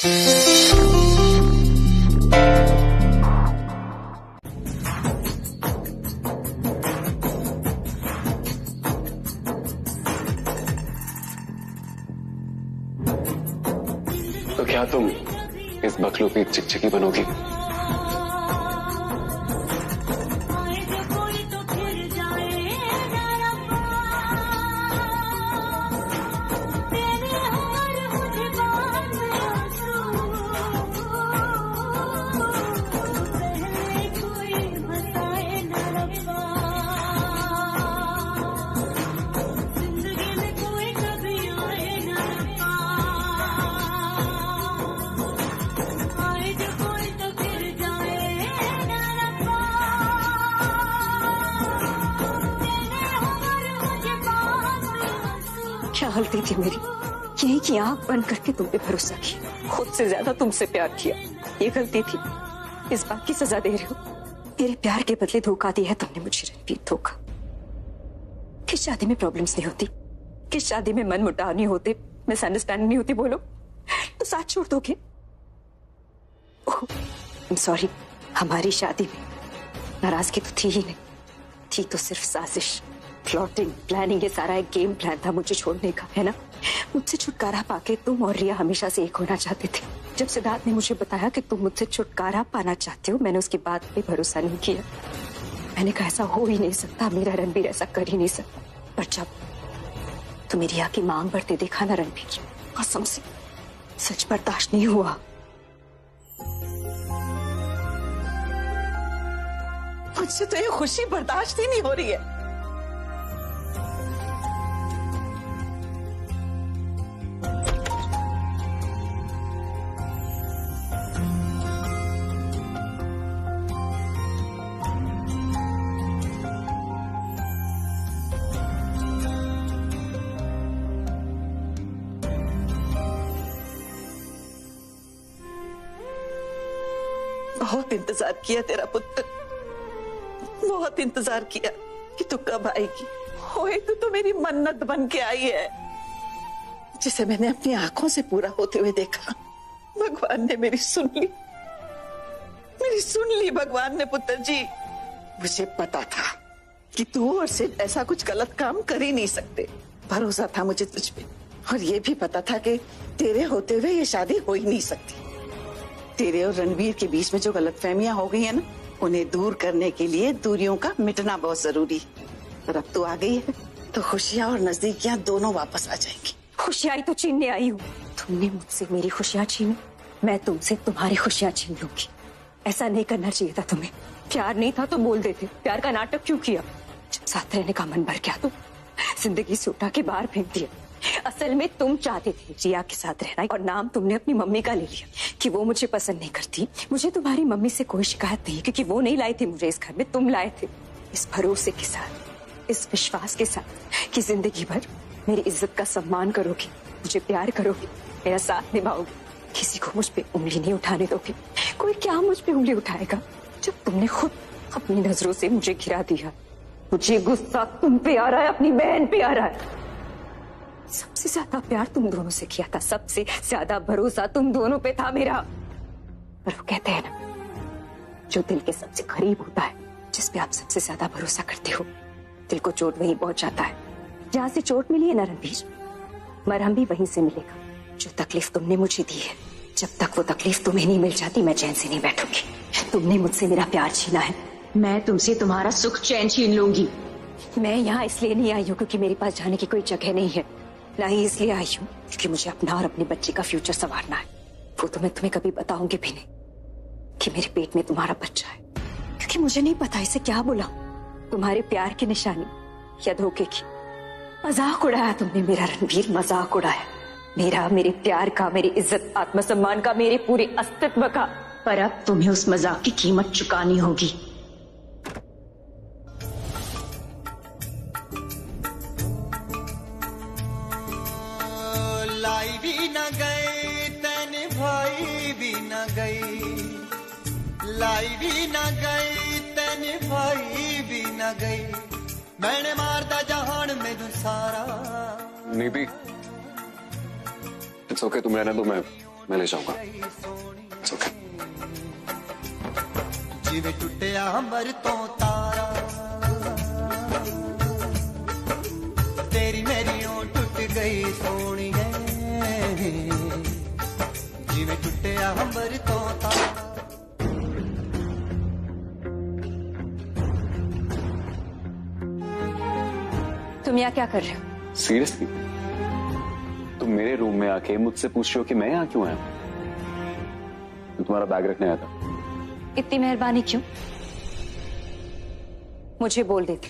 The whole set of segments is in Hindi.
तो क्या तुम इस बकलू की चिकचिकी बनोगी? क्या गलती थी मेरी? यही की आंख बंद करके तुम पे भरोसा किया, खुद से ज्यादा तुमसे प्यार किया। ये गलती थी, इस बात की सजा दे रहे हो। मेरे प्यार के बदले धोखा दिया है तुमने मुझे रणवीर, धोखा। किस शादी में प्रॉब्लम्स नहीं होती? किस शादी में मन मुटाव नहीं होते, मिसअंडरस्टैंडिंग नहीं होती? बोलो तो साथ छोड़ दोगे? ओह सॉरी, हमारी शादी में नाराजगी तो थी ही नहीं, थी तो सिर्फ साजिश, प्लॉटिंग, प्लानिंग। ये सारा एक गेम प्लान था मुझे छोड़ने का, है ना? मुझसे छुटकारा पाके तुम और रिया हमेशा से एक होना चाहते थे। जब सिद्धार्थ ने मुझे बताया कि तुम मुझसे छुटकारा पाना चाहते हो, मैंने उसकी बात पे भरोसा नहीं किया। मैंने कहा ऐसा हो ही नहीं सकता, मेरा रणबीर ऐसा कर ही नहीं सकता। पर जब तुम्हें रिया की मांग बढ़ते देखा ना रणबीर, कसम से सच बर्दाश्त नहीं हुआ। मुझसे तो ये खुशी बर्दाश्त ही नहीं हो रही है। बहुत इंतजार किया तेरा पुत्र, बहुत इंतजार किया कि तू कब आएगी। होए तो मेरी मन्नत बन के आई है, जिसे मैंने अपनी आंखों से पूरा होते हुए देखा। भगवान ने मेरी सुन ली, मेरी सुन ली भगवान ने। पुत्र जी, मुझे पता था कि तू और सिर्फ ऐसा कुछ गलत काम कर ही नहीं सकते। भरोसा था मुझे तुझ पे, और ये भी पता था कि तेरे होते हुए ये शादी हो ही नहीं सकती। तेरे और रणवीर के बीच में जो गलतफहमियां हो गई है ना, उन्हें दूर करने के लिए दूरियों का मिटना बहुत जरूरी। और अब तू आ गई है तो खुशियां और नजदीकियां दोनों वापस आ जाएंगी। खुशियां तो छीनने आई हूँ, तुमने मुझसे मेरी खुशियां छीनी, मैं तुमसे तुम्हारी खुशियां छीन लूंगी। ऐसा नहीं करना चाहिए था तुम्हें। प्यार नहीं था तो बोल देते, प्यार का नाटक क्यों किया? जब साथ रहने का मन भर गया तो जिंदगी से उठा के बाहर फेंक दिया। असल में तुम चाहते थे रिया के साथ रहना, और नाम तुमने अपनी मम्मी का ले लिया कि वो मुझे पसंद नहीं करती। मुझे तुम्हारी मम्मी से कोई शिकायत नहीं, क्योंकि वो नहीं लाए थे मुझे इस घर में, तुम लाए थे। इस भरोसे के साथ, इस विश्वास के साथ कि जिंदगी भर मेरी इज्जत का सम्मान करोगी, मुझे प्यार करोगी, मेरा साथ निभाओगी, किसी को मुझ पे उंगली नहीं उठाने दोगी। कोई क्या मुझ पे उंगली उठाएगा जब तुमने खुद अपनी नजरों से मुझे गिरा दिया? मुझे गुस्सा तुम पे आ रहा है, अपनी बहन पे आ रहा है। सबसे ज्यादा प्यार तुम दोनों से किया था, सबसे ज्यादा भरोसा तुम दोनों पे था मेरा। पर वो कहते हैं ना, जो दिल के सबसे करीब होता है, जिस पे आप सबसे ज्यादा भरोसा करते हो, दिल को चोट वहीं पहुंच जाता है जहां से चोट मिली है ना रणबीर, मरहम भी वहीं से मिलेगा। जो तकलीफ तुमने मुझे दी है, जब तक वो तकलीफ तुम्हें नहीं मिल जाती, मैं चैन से नहीं बैठूंगी। तुमने मुझसे मेरा प्यार छीना है, मैं तुमसे तुम्हारा सुख चैन छीन लूंगी। मैं यहाँ इसलिए नहीं आई हूँ क्योंकि मेरे पास जाने की कोई जगह नहीं है, ना ही इसलिए आई हूँ क्योंकि मुझे अपना और अपने बच्चे का फ्यूचर संवारना है। वो तो मैं तुम्हें कभी बताऊंगी भी नहीं कि मेरे पेट में तुम्हारा बच्चा है, क्योंकि मुझे नहीं पता इसे क्या बुलाऊं, तुम्हारे प्यार की निशानी या धोखे की। मजाक उड़ाया तुमने मेरा रणबीर, मजाक उड़ाया मेरा, मेरे प्यार का, मेरी इज्जत आत्मसम्मान का, मेरे पूरे अस्तित्व का। पर अब तुम्हें उस मजाक की कीमत चुकानी होगी। लाई भी न गई तेने भाई भी न गई, लाई भी न गई तेने भाई भी न गई, मैंने मारदा जहान में दूसारा। नहीं भी इट्स ओके, तुम रहने दो, मैं मैं ले जाऊंगा। It's okay. जिवें टुटिया अंबर तो तारा तेरी मेरी ओ टुट गई सोनिए जिवें टुटिया अंबर तो तारा। तुम यहाँ क्या कर रहे हो? सीरियसली तुम मेरे रूम में आके मुझसे पूछ रहे हो कि मैं यहाँ क्यों आया? मैं तुम्हारा बैग रखने आया था। इतनी मेहरबानी क्यों? मुझे बोल देती,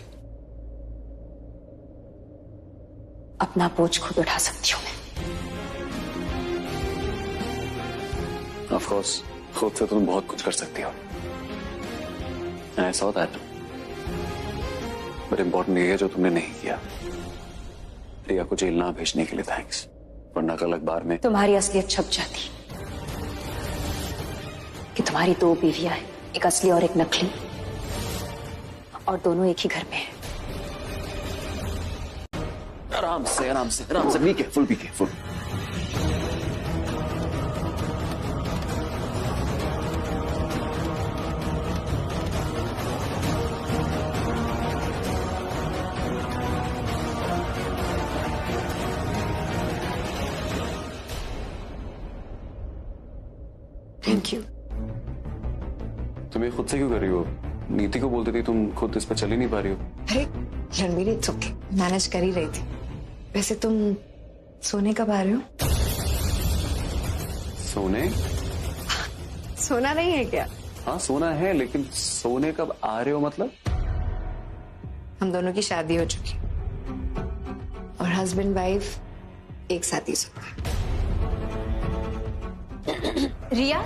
अपना बोझ खुद उठा सकती हूँ मैं। ऑफ कोर्स खुद से तुम बहुत कुछ कर सकती हो। I saw that. But important ये है जो तुमने नहीं किया। रिया को जेल ना भेजने के लिए थैंक्स, वरना कल अखबार में तुम्हारी असलियत छप जाती कि तुम्हारी दो बीवियां हैं, एक असली और एक नकली, और दोनों एक ही घर में हैं। आराम से आराम से आराम से, be careful be careful. Thank you. तुम ये खुद से क्यों कर रही हो? नीति को बोलती थी, तुम खुद इस पर चल ही नहीं पा रही हो। अरे रणबीर, इट्स ओके, मैनेज कर ही रही थी। वैसे तुम सोने कब आ रहे हो? सोने? सोना नहीं है क्या? हाँ सोना है, लेकिन सोने कब आ रहे हो मतलब? हम दोनों की शादी हो चुकी और हस्बैंड वाइफ एक साथ ही सोते हैं। रिया,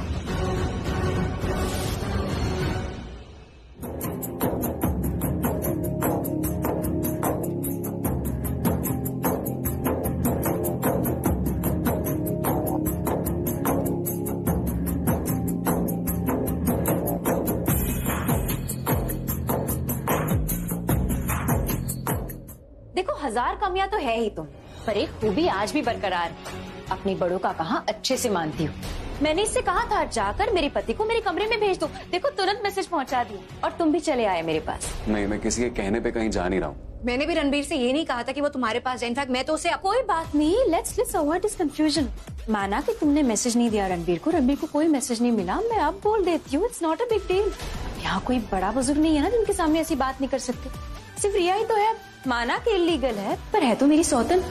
देखो 1000 कमियां तो है ही तुम, पर एक खूबी आज भी बरकरार है। अपनी बड़ों का कहा अच्छे से मानती हूँ। मैंने इससे कहा था जाकर मेरे पति को मेरे कमरे में भेज दो, देखो तुरंत मैसेज पहुंचा दिया, और तुम भी चले आए मेरे पास। नहीं, मैं किसी के कहने पे कहीं जा नहीं रहा हूँ। मैंने भी रणबीर से ये नहीं कहा था कि वो तुम्हारे पास जाए। इनफैक्ट मैं तो उसे कोई बात नहीं, लेट्स अवॉइड दिस कंफ्यूजन। माना कि तुमने मैसेज नहीं दिया रणबीर को कोई मैसेज नहीं मिला, मैं अब बोल देती हूँ, it's not a big deal. यहाँ कोई बड़ा बुजुर्ग नहीं है ना जिनके सामने ऐसी बात नहीं कर सकते। सिर्फ रिया ही तो है, माना कि इलीगल है, पर है तो मेरी सौतन।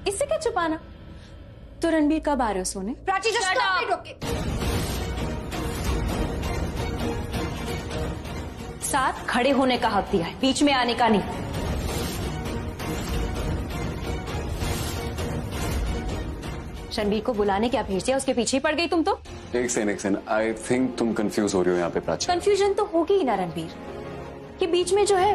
इससे क्या छुपाना? तो रणबीर कब आ रहे हो सोने? Prachi just stop it, okay? साथ खड़े होने का हक दिया है, बीच में आने का नहीं। रणबीर को बुलाने क्या भेज दिया, उसके पीछे ही पड़ गई तुम तो। एक सेकंड, आई थिंक तुम कंफ्यूज हो रही हो यहाँ पे प्राची। कंफ्यूजन तो होगी ही ना रणबीर, कि बीच में जो है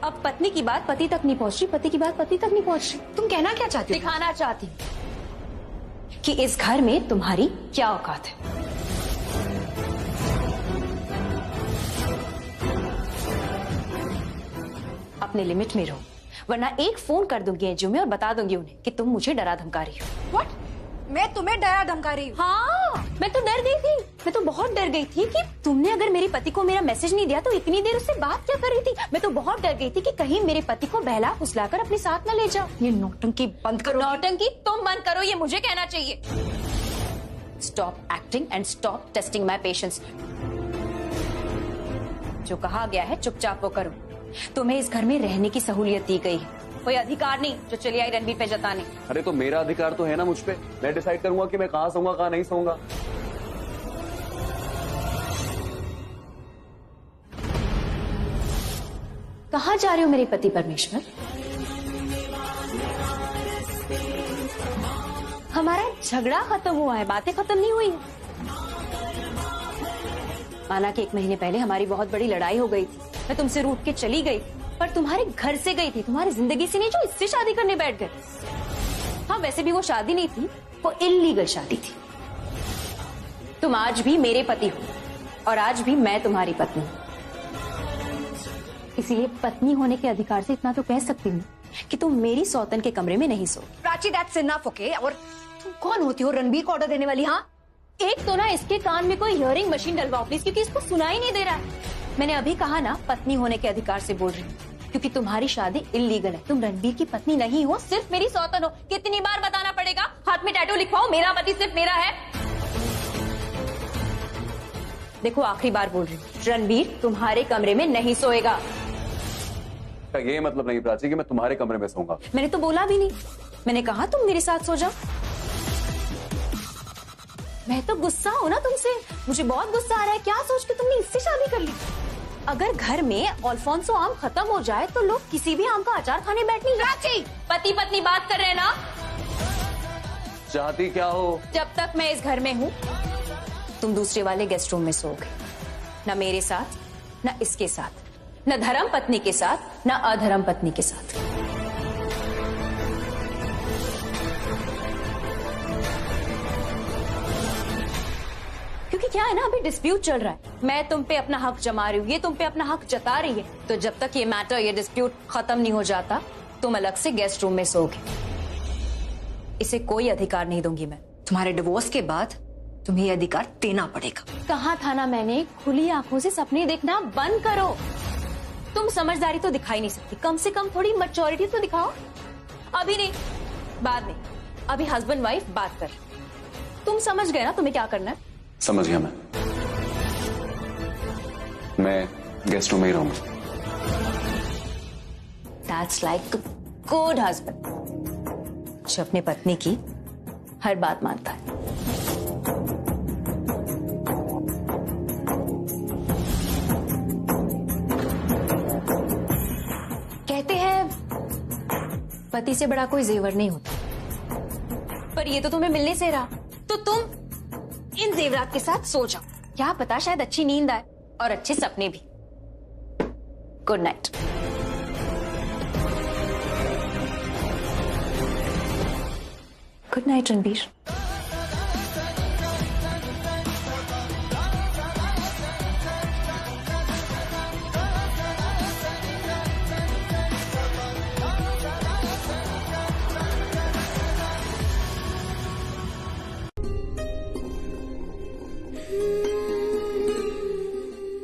अब पत्नी की बात पति तक नहीं पहुंच रही, पति की बात पति तक नहीं पहुंच रही। तुम कहना क्या चाहती हो? दिखाना चाहती हूँ कि इस घर में तुम्हारी क्या औकात है। अपने लिमिट में रहो, वरना एक फोन कर दूंगी एनजीओ में और बता दूंगी उन्हें कि तुम मुझे डरा धमका रही हो। What? मैं तुम्हें डरा धमका रही हूँ? हाँ, मैं तो डर गई थी, मैं तो बहुत डर गई थी कि तुमने अगर मेरे पति को मेरा मैसेज नहीं दिया तो इतनी देर उससे बात क्या कर रही थी। मैं तो बहुत डर गई थी कि कहीं मेरे पति को बहला फुसलाकर अपने साथ न ले जाओ। ये नौटंकी बंद करो। नौटंकी तुम बंद करो, ये मुझे कहना चाहिए। Stop acting and stop testing my patience. जो कहा गया है चुपचाप वो करो। तुम्हें इस घर में रहने की सहूलियत दी गई है, कोई अधिकार नहीं जो चली आई रणबीर पे जताने। अरे तो मेरा अधिकार तो है ना मुझ पे, मैं डिसाइड करूंगा कि मैं कहाँ सोऊंगा कहाँ नहीं सोऊंगा। कहाँ जा रहे हो मेरे पति परमेश्वर? हमारा झगड़ा खत्म हुआ है, बातें खत्म नहीं हुई। माना कि 1 महीने पहले हमारी बहुत बड़ी लड़ाई हो गई थी, मैं तुमसे रूठ के चली गई, पर तुम्हारे घर से गई थी, तुम्हारी जिंदगी से नहीं जो इससे शादी करने बैठ गए। हाँ वैसे भी वो शादी नहीं थी, वो इल्लीगल शादी थी। तुम आज भी मेरे पति हो और आज भी मैं तुम्हारी पत्नी हूँ। इसीलिए पत्नी होने के अधिकार से इतना तो कह सकती हूँ कि तुम मेरी सौतन के कमरे में नहीं सो। Prachi that's enough, okay? और तुम कौन होती हो रणबीर को ऑर्डर देने वाली? हाँ, एक तो ना इसके कान में कोई हियरिंग मशीन डलवाओ प्लीज, क्योंकि इसको सुनाई नहीं दे रहा है। मैंने अभी कहा ना, पत्नी होने के अधिकार से बोल रही हूँ, क्योंकि तुम्हारी शादी इल्लीगल है। तुम रणबीर की पत्नी नहीं हो, सिर्फ मेरी सौतन हो। कितनी बार बताना पड़ेगा? हाथ में टैटू लिखवाओ, मेरा पति सिर्फ मेरा है। देखो आखिरी बार बोल रही हूँ, रणबीर तुम्हारे कमरे में नहीं सोएगा। ये मतलब नहीं प्राची कि मैं तुम्हारे कमरे में सोऊंगा। मैंने तो बोला भी नहीं, मैंने कहा तुम मेरे साथ सो जाओ। मैं तो गुस्सा हूं ना तुमसे, मुझे बहुत गुस्सा आ रहा है। क्या सोच के तुमने इससे शादी कर ली? अगर घर में अल्फोंसो आम खत्म हो जाए तो लोग किसी भी आम का अचार खाने बैठने प्राची, पति पत्नी बात कर रहे हैं ना। चाहती क्या हो? जब तक मैं इस घर में हूँ तुम दूसरे वाले गेस्ट रूम में सोओगे, न मेरे साथ न इसके साथ, न धर्म पत्नी के साथ न अधर्म पत्नी के साथ। क्योंकि क्या है ना, अभी डिस्प्यूट चल रहा है, मैं तुम पे अपना हक जमा रही हूँ, ये तुम पे अपना हक जता रही है। तो जब तक ये मैटर, ये डिस्प्यूट खत्म नहीं हो जाता, तुम अलग से गेस्ट रूम में सोओगे। इसे कोई अधिकार नहीं दूंगी मैं। तुम्हारे डिवोर्स के बाद तुम्हें ये अधिकार देना पड़ेगा। कहा था ना मैंने, खुली आंखों से सपने देखना बंद करो। तुम समझदारी तो दिखाई नहीं सकती, कम से कम थोड़ी मैच्योरिटी तो दिखाओ। अभी नहीं, बाद में। अभी हस्बैंड वाइफ बात कर। तुम समझ गए ना तुम्हें क्या करना है? समझ गया मैं गेस्ट रूम में ही रहूंगा। That's like a good husband, जो अपने पत्नी की हर बात मानता है। कहते हैं पति से बड़ा कोई जेवर नहीं होता, पर ये तो तुम्हें मिलने से रहा, तो तुम इन जेवरात के साथ सो जाओ। क्या पता शायद अच्छी नींद आए और अच्छे सपने भी। Good night. Good night Ranbir.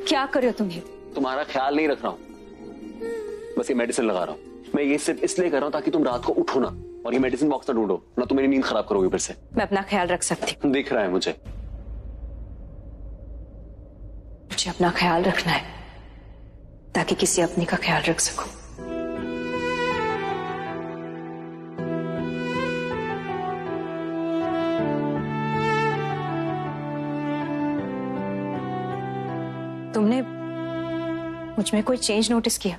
क्या कर रहे हो तुम ये? तुम्हारा ख्याल नहीं रख रहा हूं, बस ये मेडिसिन लगा रहा हूं। मैं ये सिर्फ इसलिए कर रहा हूं ताकि तुम रात को उठो ना, और ये मेडिसिन बॉक्स ना ढूंढो ना, तुम मेरी नींद खराब करोगे फिर से। मैं अपना ख्याल रख सकती हूँ। दिख रहा है मुझे अपना ख्याल रखना है ताकि किसी अपने का ख्याल रख सकूं। तुमने मुझ में कोई चेंज नोटिस किया?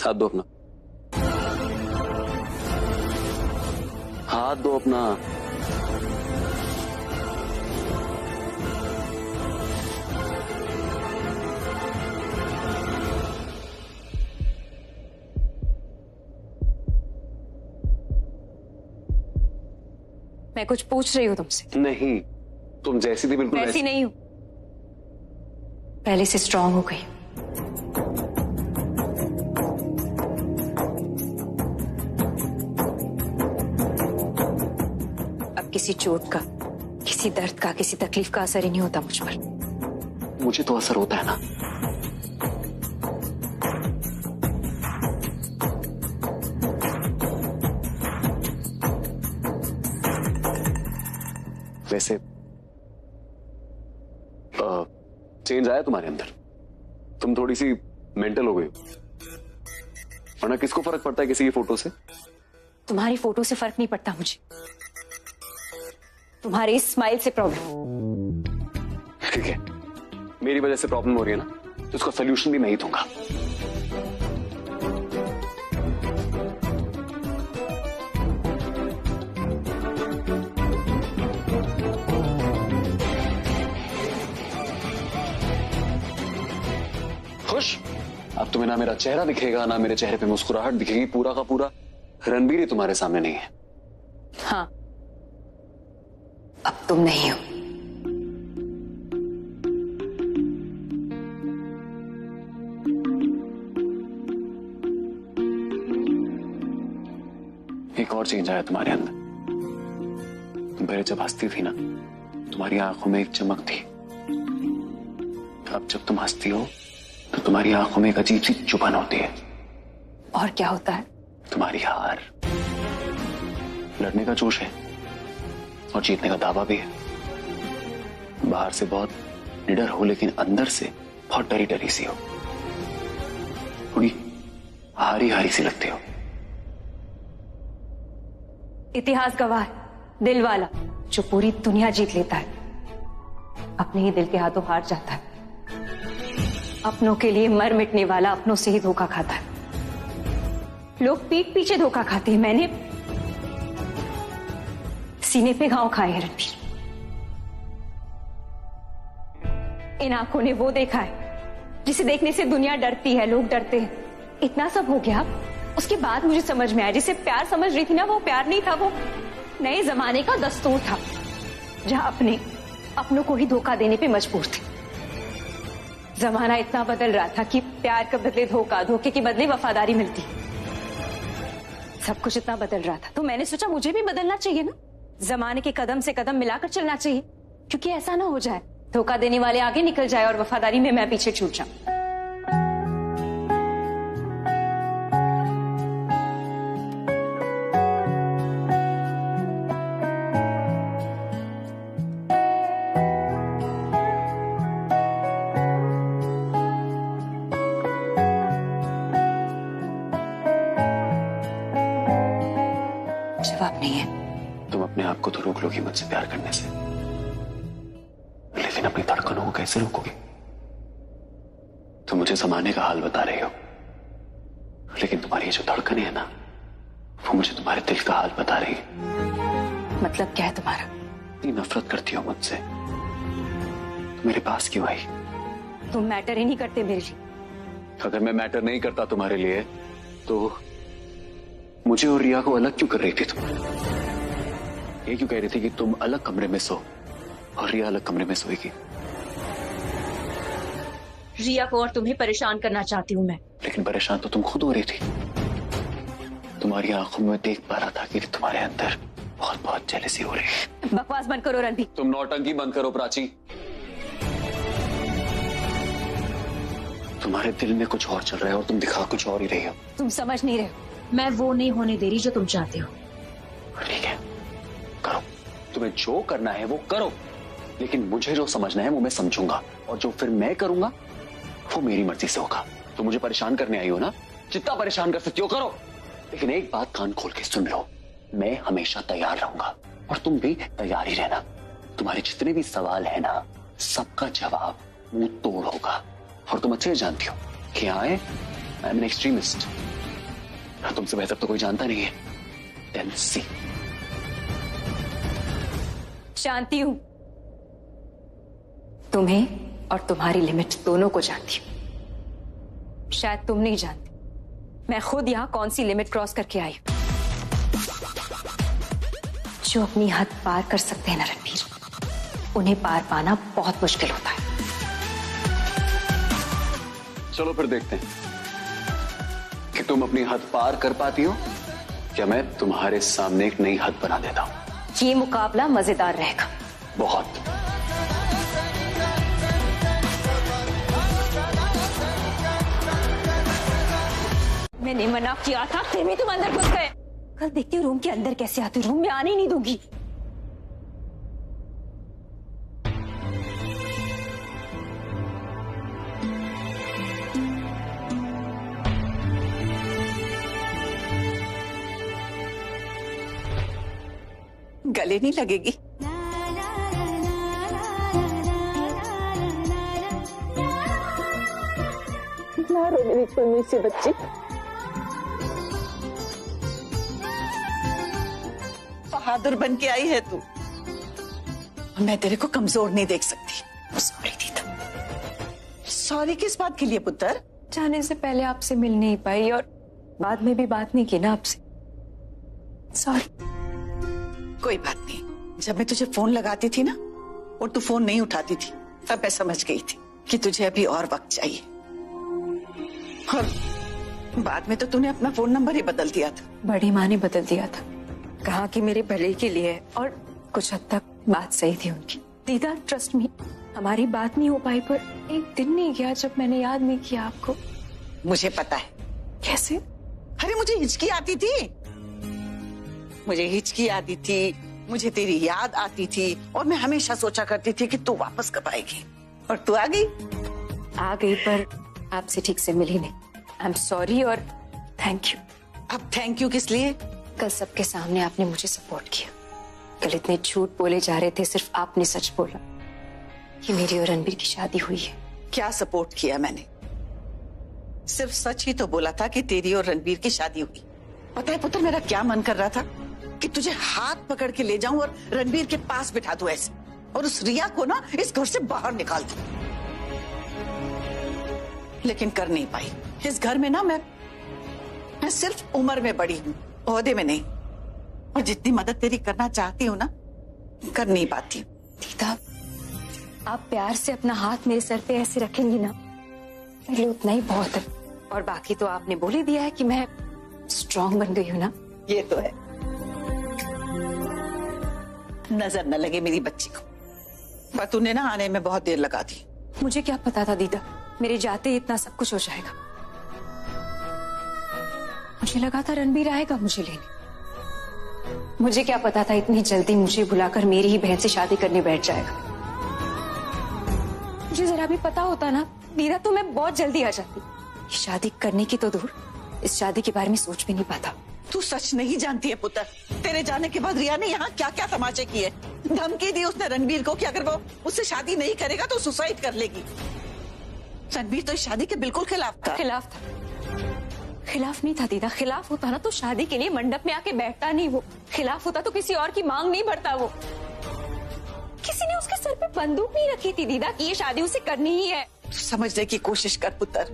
हाथ दो अपना, हाथ दो अपना। मैं कुछ पूछ रही हूँ तुमसे। नहीं, तुम जैसी थी बिल्कुल वैसी नहीं हूँ, पहले से स्ट्रांग हो गई। अब किसी चोट का, किसी दर्द का, किसी तकलीफ का असर ही नहीं होता मुझ पर। मुझे तो असर होता है ना। वैसे चेंज आया तुम्हारे अंदर, तुम थोड़ी सी मेंटल हो गई हो, वरना किसको फर्क पड़ता है किसी की फोटो से? तुम्हारी फोटो से फर्क नहीं पड़ता मुझे, तुम्हारे इस स्माइल से प्रॉब्लम। ठीक है, मेरी वजह से प्रॉब्लम हो रही है ना, तो उसका सोल्यूशन भी मैं ही दूंगा। खुश? अब तुम्हें ना मेरा चेहरा दिखेगा, ना मेरे चेहरे पे मुस्कुराहट दिखेगी, पूरा का पूरा रणबीर ही तुम्हारे सामने नहीं है। हाँ, अब तुम नहीं हो। एक और चेंज आया तुम्हारे अंदर। तुम पहले जब हंसती थी ना, तुम्हारी आंखों में एक चमक थी। अब जब तुम हंसती हो तो तुम्हारी आंखों में एक अजीब सी चुभन होती है। और क्या होता है? तुम्हारी हार। लड़ने का जोश है और जीतने का दावा भी है। बाहर से बहुत निडर हो, लेकिन अंदर से बहुत डरी डरी सी हो। थोड़ी हारी हारी सी लगती हो। इतिहास गवाह है, दिल वाला जो पूरी दुनिया जीत लेता है, अपने ही दिल के हाथों हार जाता है। अपनों के लिए मर मिटने वाला अपनों से ही धोखा खाता है। लोग पीठ पीछे धोखा खाते हैं, मैंने सीने पे घाव खाए हैं रणबीर। इन आंखों ने वो देखा है जिसे देखने से दुनिया डरती है, लोग डरते हैं। इतना सब हो गया, उसके बाद मुझे समझ में आया जिसे प्यार समझ रही थी ना, वो प्यार नहीं था, वो नए जमाने का दस्तूर था, जहां अपनों को ही धोखा देने पे मजबूर थे। जमाना इतना बदल रहा था कि प्यार के बदले धोखा, धोखे के बदले वफादारी मिलती। सब कुछ इतना बदल रहा था, तो मैंने सोचा मुझे भी बदलना चाहिए ना, जमाने के कदम से कदम मिलाकर चलना चाहिए, क्योंकि ऐसा ना हो जाए धोखा देने वाले आगे निकल जाए और वफादारी में मैं पीछे छूट जाऊं। जवाब नहीं है। तुम अपने आप को तो रोक लोगी मुझसे प्यार करने से, लेकिन अपनी धड़कनों को कैसे रोकोगे? तुम मुझे जमाने का हाल बता रही हो, लेकिन तुम्हारी ये जो धड़कन है ना, वो मुझे तुम्हारे दिल का हाल बता रही है। मतलब क्या है तुम्हारा? इतनी नफरत करती हो मुझसे, तो मेरे पास क्यों आई? तुम मैटर ही नहीं करते मेरे लिए। अगर मैं मैटर नहीं करता तुम्हारे लिए, तो मुझे और रिया को अलग क्यों कर रही थी तुम? ये क्यों कह रही थी कि तुम अलग कमरे में सो और रिया अलग कमरे में सोएगी? रिया को और तुम्हें परेशान करना चाहती हूँ मैं। लेकिन परेशान तो तुम खुद हो रही थी। तुम्हारी आंखों में देख पा रहा था कि तुम्हारे अंदर बहुत बहुत जेलसी हो रही है। बकवास बंद करो रणबीर। तुम नौटंकी बंद करो प्राची। तुम्हारे दिल में कुछ और चल रहा है और तुम दिखा कुछ और ही रही हो। तुम समझ नहीं रहे हो, मैं वो नहीं होने दे रही जो तुम चाहते हो। ठीक है, करो, तुम्हें जो करना है वो करो, लेकिन मुझे जो समझना है वो मैं समझूंगा, और जो फिर मैं करूंगा वो मेरी मर्जी से होगा। तो मुझे परेशान करने आई हो ना, जितना परेशान कर सकती हो करो, लेकिन एक बात कान खोल के सुन लो, मैं हमेशा तैयार रहूंगा और तुम भी तैयार ही रहना। तुम्हारे जितने भी सवाल है ना, सबका जवाब मुंह तोड़ होगा। और तुम अच्छे जानती हो कि आई एम एन एक्सट्रीमिस्ट। तुमसे बेहतर तो कोई जानता नहीं है। Then see. जानती हूं, तुम्हें और तुम्हारी लिमिट दोनों को जानती हूं। शायद तुम नहीं जानती मैं खुद यहां कौन सी लिमिट क्रॉस करके आई हूं। जो अपनी हद पार कर सकते हैं ना रणबीर, उन्हें पार पाना बहुत मुश्किल होता है। चलो फिर देखते हैं कि तुम अपनी हद पार कर पाती हो, क्या मैं तुम्हारे सामने एक नई हद बना देता हूं। ये मुकाबला मजेदार रहेगा। बहुत। मैंने मना किया था, फिर भी तुम अंदर घुस गए। कल देखती हूँ रूम के अंदर कैसे आते, रूम में आने ही नहीं दूंगी। गले नहीं लगेगी? ना रो मेरी कुन्नी सी बच्ची। बहादुर बन के आई है तू, मैं तेरे को कमजोर नहीं देख सकती। सॉरी दीदा। सॉरी किस बात के लिए पुत्र? जाने से पहले आपसे मिल नहीं पाई और बाद में भी बात नहीं की ना आपसे। सॉरी। कोई बात नहीं, जब मैं तुझे फोन लगाती थी ना और तू फोन नहीं उठाती थी, तब मैं समझ गई थी कि तुझे अभी और वक्त चाहिए। और बाद में तो तूने अपना फोन नंबर ही बदल दिया था। बड़ी माँ ने बदल दिया था, कहा कि मेरे भले के लिए है, और कुछ हद तक बात सही थी उनकी। दीदा ट्रस्ट मी, हमारी बात नहीं हो पाई, पर एक दिन नहीं गया जब मैंने याद नहीं किया आपको। मुझे पता है। कैसे? अरे मुझे हिचकी आती थी, मुझे हिचकी आती थी, मुझे तेरी याद आती थी, और मैं हमेशा सोचा करती थी कि तू वापस कब आएगी, और तू आ गई। आ गई, पर आपसे ठीक से मिली नहीं। आई एम सॉरी और थैंक यू। अब थैंक यू किस लिए? कल सबके सामने आपने मुझे सपोर्ट किया। कल इतने झूठ बोले जा रहे थे, सिर्फ आपने सच बोला कि मेरी और रणबीर की शादी हुई है। क्या सपोर्ट किया मैंने? सिर्फ सच ही तो बोला था कि तेरी और रणबीर की शादी हुई। पता है पुत्र, मेरा क्या मन कर रहा था कि तुझे हाथ पकड़ के ले जाऊं और रणबीर के पास बिठा दूं ऐसे, और उस रिया को ना इस घर से बाहर निकाल दूं। लेकिन कर नहीं पाई। इस घर में ना मैं सिर्फ उम्र में बड़ी हूँ, ओहदे में नहीं। और जितनी मदद तेरी करना चाहती हूँ ना, कर नहीं पाती। दीदा, आप प्यार से अपना हाथ मेरे सर पे ऐसे रखेंगी ना, मेरे लिए उतना ही बहुत है। और बाकी तो आपने बोल ही दिया है कि मैं स्ट्रांग बन गई हूँ ना। ये तो है। नजर न लगे मेरी बच्ची को, पर तूने ना आने में बहुत देर लगा दी। मुझे क्या पता था दीदा, मेरे जाते ही इतना सब कुछ हो जाएगा। मुझे लगा था रणबीर आएगा मुझे लेने। मुझे क्या पता था इतनी जल्दी मुझे बुलाकर मेरी ही बहन से शादी करने बैठ जाएगा। मुझे जरा भी पता होता ना दीदा, तो मैं बहुत जल्दी आ जाती। शादी करने की तो दूर, इस शादी के बारे में सोच भी नहीं पाता। तू सच नहीं जानती है पुत्र। तेरे जाने के बाद रिया ने यहाँ क्या क्या तमाशे किए। धमकी दी उसने रणबीर को कि अगर वो उससे शादी नहीं करेगा तो सुसाइड कर लेगी। रणबीर तो इस शादी के बिल्कुल खिलाफ था। खिलाफ था? खिलाफ नहीं था दीदा। खिलाफ होता ना तो शादी के लिए मंडप में आके बैठता नहीं वो। खिलाफ होता तो किसी और की मांग नहीं भरता वो। किसी ने उसके सर पे बंदूक नहीं रखी थी दीदा कि ये शादी उसे करनी ही है। समझने की कोशिश कर पुत्र।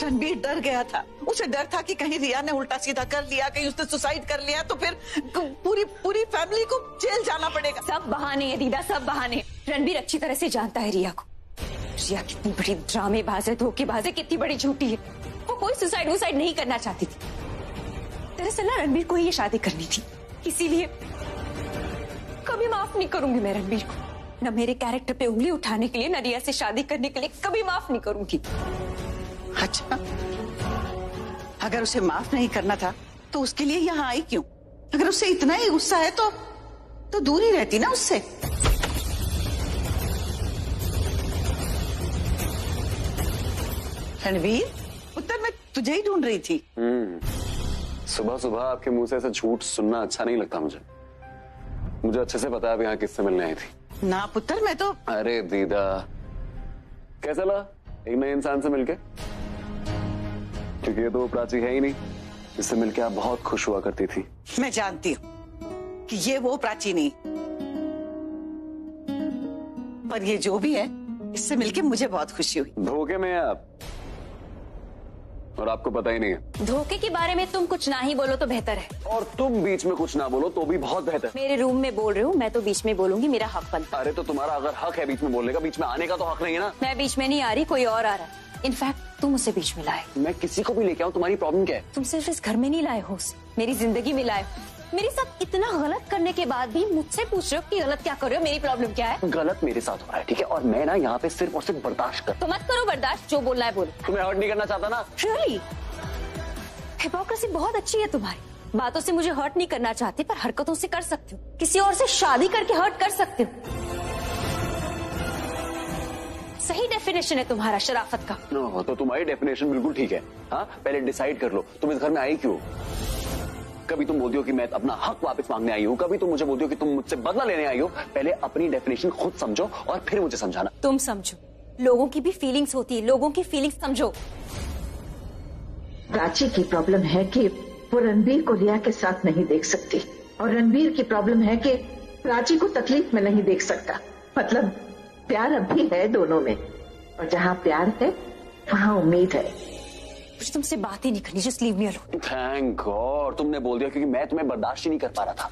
रणबीर डर गया था। उसे डर था कि कहीं रिया ने उल्टा सीधा कर लिया, कहीं उसने सुसाइड कर लिया तो फिर पूरी फैमिली को जेल जाना पड़ेगा। सब बहाने हैं दीदा, सब बहाने। रणबीर अच्छी तरह से जानता है रिया को। रिया कितनी बड़ी ड्रामेबाज है, धोखेबाज है, कितनी बड़ी झूठी है। वो कोई सुसाइड नहीं करना चाहती थी। दरअसल ना रणबीर को ही ये शादी करनी थी, इसीलिए कभी माफ नहीं करूंगी मैं रणबीर को। न मेरे कैरेक्टर पे उंगली उठाने के लिए, न रिया से शादी करने के लिए कभी माफ नहीं करूंगी। अच्छा, अगर उसे माफ नहीं करना था तो उसके लिए यहाँ आई क्यों? अगर उसे इतना ही गुस्सा है तो दूर ही रहती ना उससे। रणवीर पुत्र, मैं तुझे ही ढूंढ रही थी। सुबह सुबह आपके मुंह से ऐसा झूठ सुनना अच्छा नहीं लगता मुझे। मुझे अच्छे से पता है आप यहाँ किससे मिलने आई थी। ना पुत्र, मैं तो। अरे दीदा, कैसा लगा एक नए इंसान से मिलके? क्योंकि ये तो वो प्राची है ही नहीं जिससे मिलके आप बहुत खुश हुआ करती थी। मैं जानती हूँ कि ये वो प्राची नहीं, पर ये जो भी है, इससे मिलके मुझे बहुत खुशी हुई। धोखे में है आप, और आपको पता ही नहीं है। धोखे के बारे में तुम कुछ ना ही बोलो तो बेहतर है। और तुम बीच में कुछ ना बोलो तो भी बहुत बेहतर। मेरे रूम में बोल रहे हो, मैं तो बीच में बोलूंगी, मेरा हक बनता है। अरे तो तुम्हारा अगर हक है बीच में बोलने का, बीच में आने का तो हक नहीं है ना। मैं बीच में नहीं आ रही, कोई और आ रहा है। इनफैक्ट तुम उसे बीच में लाए। मैं किसी को भी लेके आऊं, तुम्हारी प्रॉब्लम क्या है? तुम सिर्फ इस घर में नहीं लाए हो उसे, मेरी जिंदगी में लाए हो। मेरे साथ इतना गलत करने के बाद भी मुझसे पूछ रहे हो कि गलत क्या कर रहे हो, मेरी प्रॉब्लम क्या है? गलत मेरे साथ हो रहा है, ठीक है, और मैं ना यहाँ पे सिर्फ और सिर्फ बर्दाश्त कर। तो मत करो बर्दाश्त, जो बोलना है बोलो। तुम्हें हर्ट नहीं करना चाहता ना। रियली? हिपोक्रेसी बहुत अच्छी है तुम्हारी। बातों से मुझे हर्ट नहीं करना चाहती, पर हरकतों से कर सकते हो। किसी और से शादी करके हर्ट कर सकते हो। सही डेफिनेशन है तुम्हारा शराफत का। तो तुम्हारी डेफिनेशन बिल्कुल ठीक है। हाँ, पहले डिसाइड कर लो तुम इस घर में आई क्यों। कभी तुम बोलती हो कि मैं अपना हक वापस मांगने आई हूँ, कभी तुम मुझे बोलती हो कि तुम मुझसे बदला लेने आई हो। पहले अपनी डेफिनेशन खुद समझो और फिर मुझे समझाना। तुम समझो, लोगों की भी फीलिंग्स होती है, लोगों की फीलिंग्स समझो। प्राची की प्रॉब्लम है कि वो रणबीर को रिया के साथ नहीं देख सकती, और रणबीर की प्रॉब्लम है कि प्राची को तकलीफ में नहीं देख सकता। मतलब प्यार अभी है दोनों में, और जहाँ प्यार है वहाँ उम्मीद है। मुझे तुमसे बात ही नहीं करनी, just leave me alone. Thank God तुमने बोल दिया, क्योंकि मैं तुम्हें बर्दाश्त ही नहीं कर पा रहा था।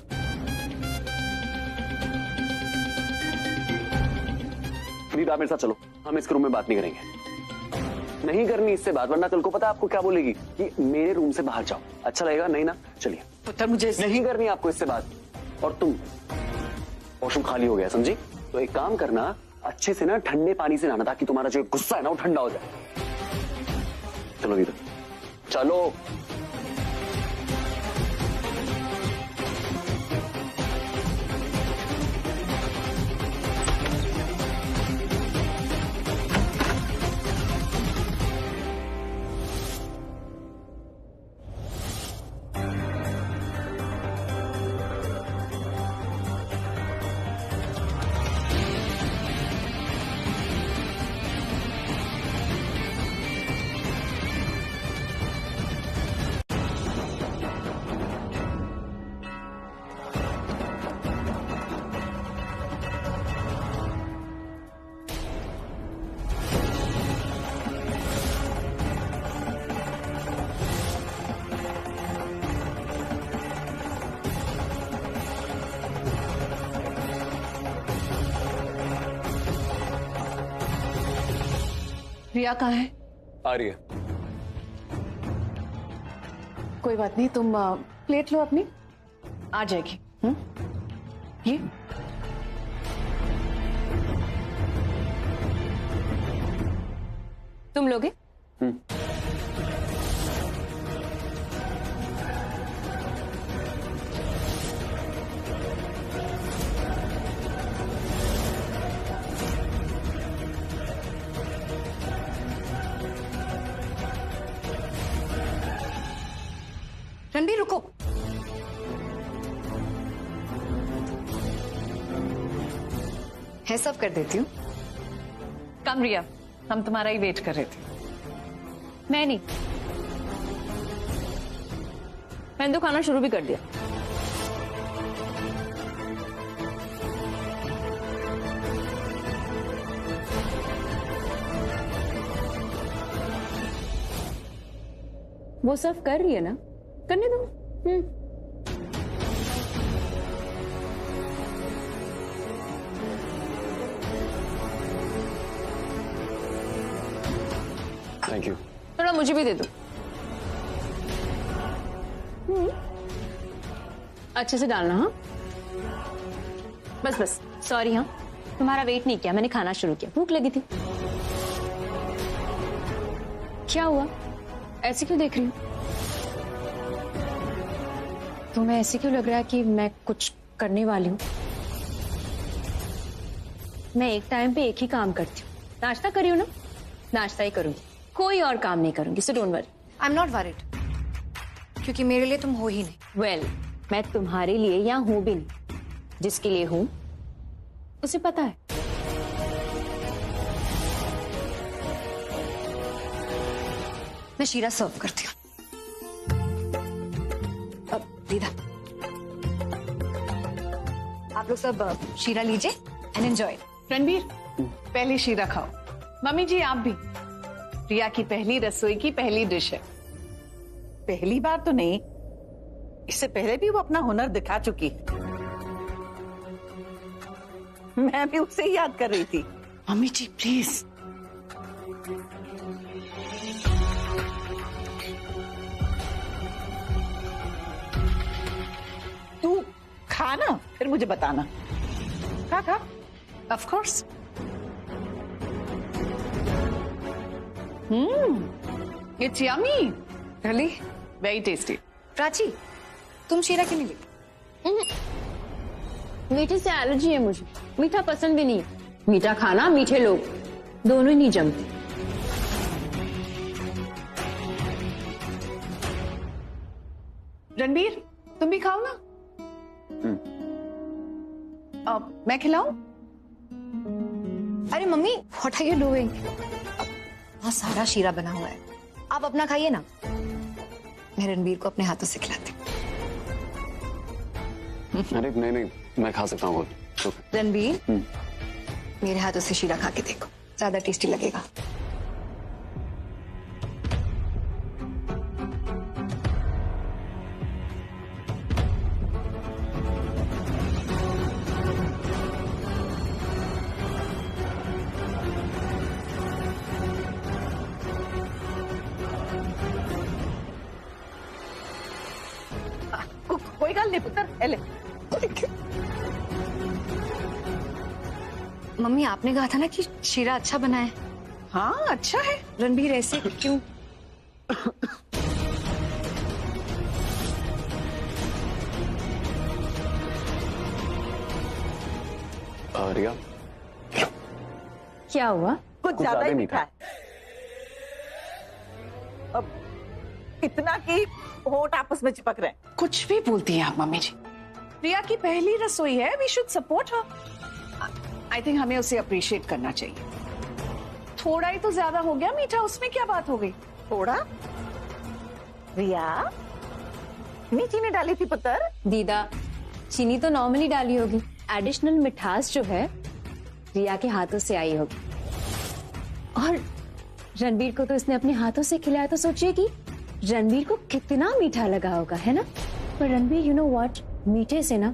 दीदा मेरे साथ चलो, हम इसके रूम में बात नहीं करेंगे। नहीं करनी इससे बात, वरना कल को पता है आपको क्या बोलेगी कि मेरे रूम से बाहर जाओ। अच्छा लगेगा? नहीं ना, चलिए। पुत्र मुझे नहीं करनी आपको इससे बात। और तुम, वॉशरूम खाली हो गया समझी? तो एक काम करना, अच्छे से ना ठंडे पानी से नहाना, ताकि तुम्हारा जो गुस्सा है ना वो ठंडा हो जाए। चलो दीदी, चलो। रिया कहाँ है? आ रही है। कोई बात नहीं, तुम प्लेट लो अपनी, आ जाएगी। ये तुम लोगे? रणबीर रुको। है सब कर देती हूँ। कम रिया, हम तुम्हारा ही वेट कर रहे थे। मैं नहीं, मैंने तो खाना शुरू भी कर दिया। वो सब कर रही है ना, करने दो। Thank you. थोड़ा मुझे भी दे दो। अच्छे से डालना। हाँ बस बस, सॉरी। हाँ तुम्हारा वेट नहीं किया, मैंने खाना शुरू किया, भूख लगी थी। क्या हुआ, ऐसे क्यों देख रही हूँ? तुम्हें ऐसे क्यों लग रहा है कि मैं कुछ करने वाली हूँ? मैं एक टाइम पे एक ही काम करती हूँ। नाश्ता करी हूँ ना, नाश्ता ही करूंगी, कोई और काम नहीं करूंगी। So don't worry. I am not worried, क्योंकि मेरे लिए तुम हो ही नहीं। वेल, मैं तुम्हारे लिए यहाँ हूं भी नहीं। जिसके लिए हूं उसे पता है। मैं शीरा सर्व करती हूँ। अब दीदा, आप लोग सब शीरा लीजिए एंड एंजॉय। रणबीर, पहले शीरा खाओ। मम्मी जी आप भी। रिया की पहली रसोई की पहली डिश है। पहली बार तो नहीं, इससे पहले भी वो अपना हुनर दिखा चुकी है। मैं भी उसे ही याद कर रही थी। Mummy ji please. तू खा ना, फिर मुझे बताना। खा खा। Of course. It's yummy. Really? Very tasty. Prachi, तुम शीरा क्यों नहीं ली? मीठे से एलर्जी है मुझे, मीठा पसंद भी नहीं है। मीठा खाना, मीठे लोग, दोनों ही नहीं जमते। रणबीर, तुम भी खाओ ना। अब मैं खिलाऊं? अरे mummy, what are you doing? बहुत सारा शीरा बना हुआ है, आप अपना खाइए ना, मैं रणबीर को अपने हाथों से खिलाती हूँ। अरे नहीं नहीं, मैं खा सकता हूँ। रणबीर, मेरे हाथों से शीरा खा के देखो, ज्यादा टेस्टी लगेगा। कोई गल नहीं पुत्र, ए ले। मम्मी आपने कहा था ना कि शीरा अच्छा बना है। हाँ अच्छा है। रणबीर ऐसे क्यों? रिया, क्या हुआ? कुछ ज्यादा ही मीठा है। अब इतना कि होंठ आपस में चिपक रहे हैं। कुछ भी बोलती हैं आप मम्मी जी। प्रिया की पहली रसोई है, we should support her. I think हमें उसे अप्रिशिएट करना चाहिए। थोड़ा ही तो ज्यादा हो गया मीठा, उसमें क्या बात हो गई? थोड़ा? रिया इतनी चीनी डाली थी पुत्र? दीदा, चीनी तो नॉर्मली डाली होगी, एडिशनल मिठास जो है रिया के हाथों से आई होगी। और रणबीर को तो इसने अपने हाथों से खिलाया, तो सोचिए कि रणबीर को कितना मीठा लगा होगा, है ना? पर रणबीर, यू नो व्हाट, मीठे से ना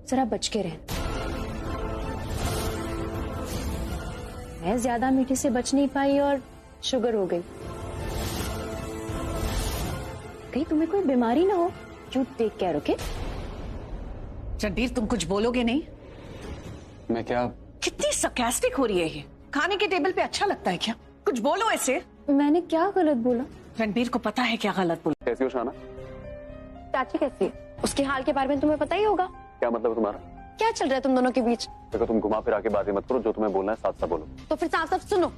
जरा बच के रहना। मैं ज्यादा मीठे से बच नहीं पाई और शुगर हो गई। कहीं तुम्हें कोई बीमारी ना हो। You take care, okay? Ranbir तुम कुछ बोलोगे नहीं? मैं क्या? कितनी sarcastic हो रही है ये। खाने के टेबल पे अच्छा लगता है क्या? कुछ बोलो ऐसे। मैंने क्या गलत बोला? रणबीर को पता है क्या गलत बोला। कैसी हो शाना? चाची कैसी है? उसके हाल के बारे में तुम्हें पता ही होगा। क्या मतलब तुम्हारा? क्या चल रहा है तुम दोनों के बीच? देखो, तुम घुमा फिरा के बातें मत करो, जो तुम्हें बोलना है साथ साथ बोलो। तो फिर साफ साफ सुनो।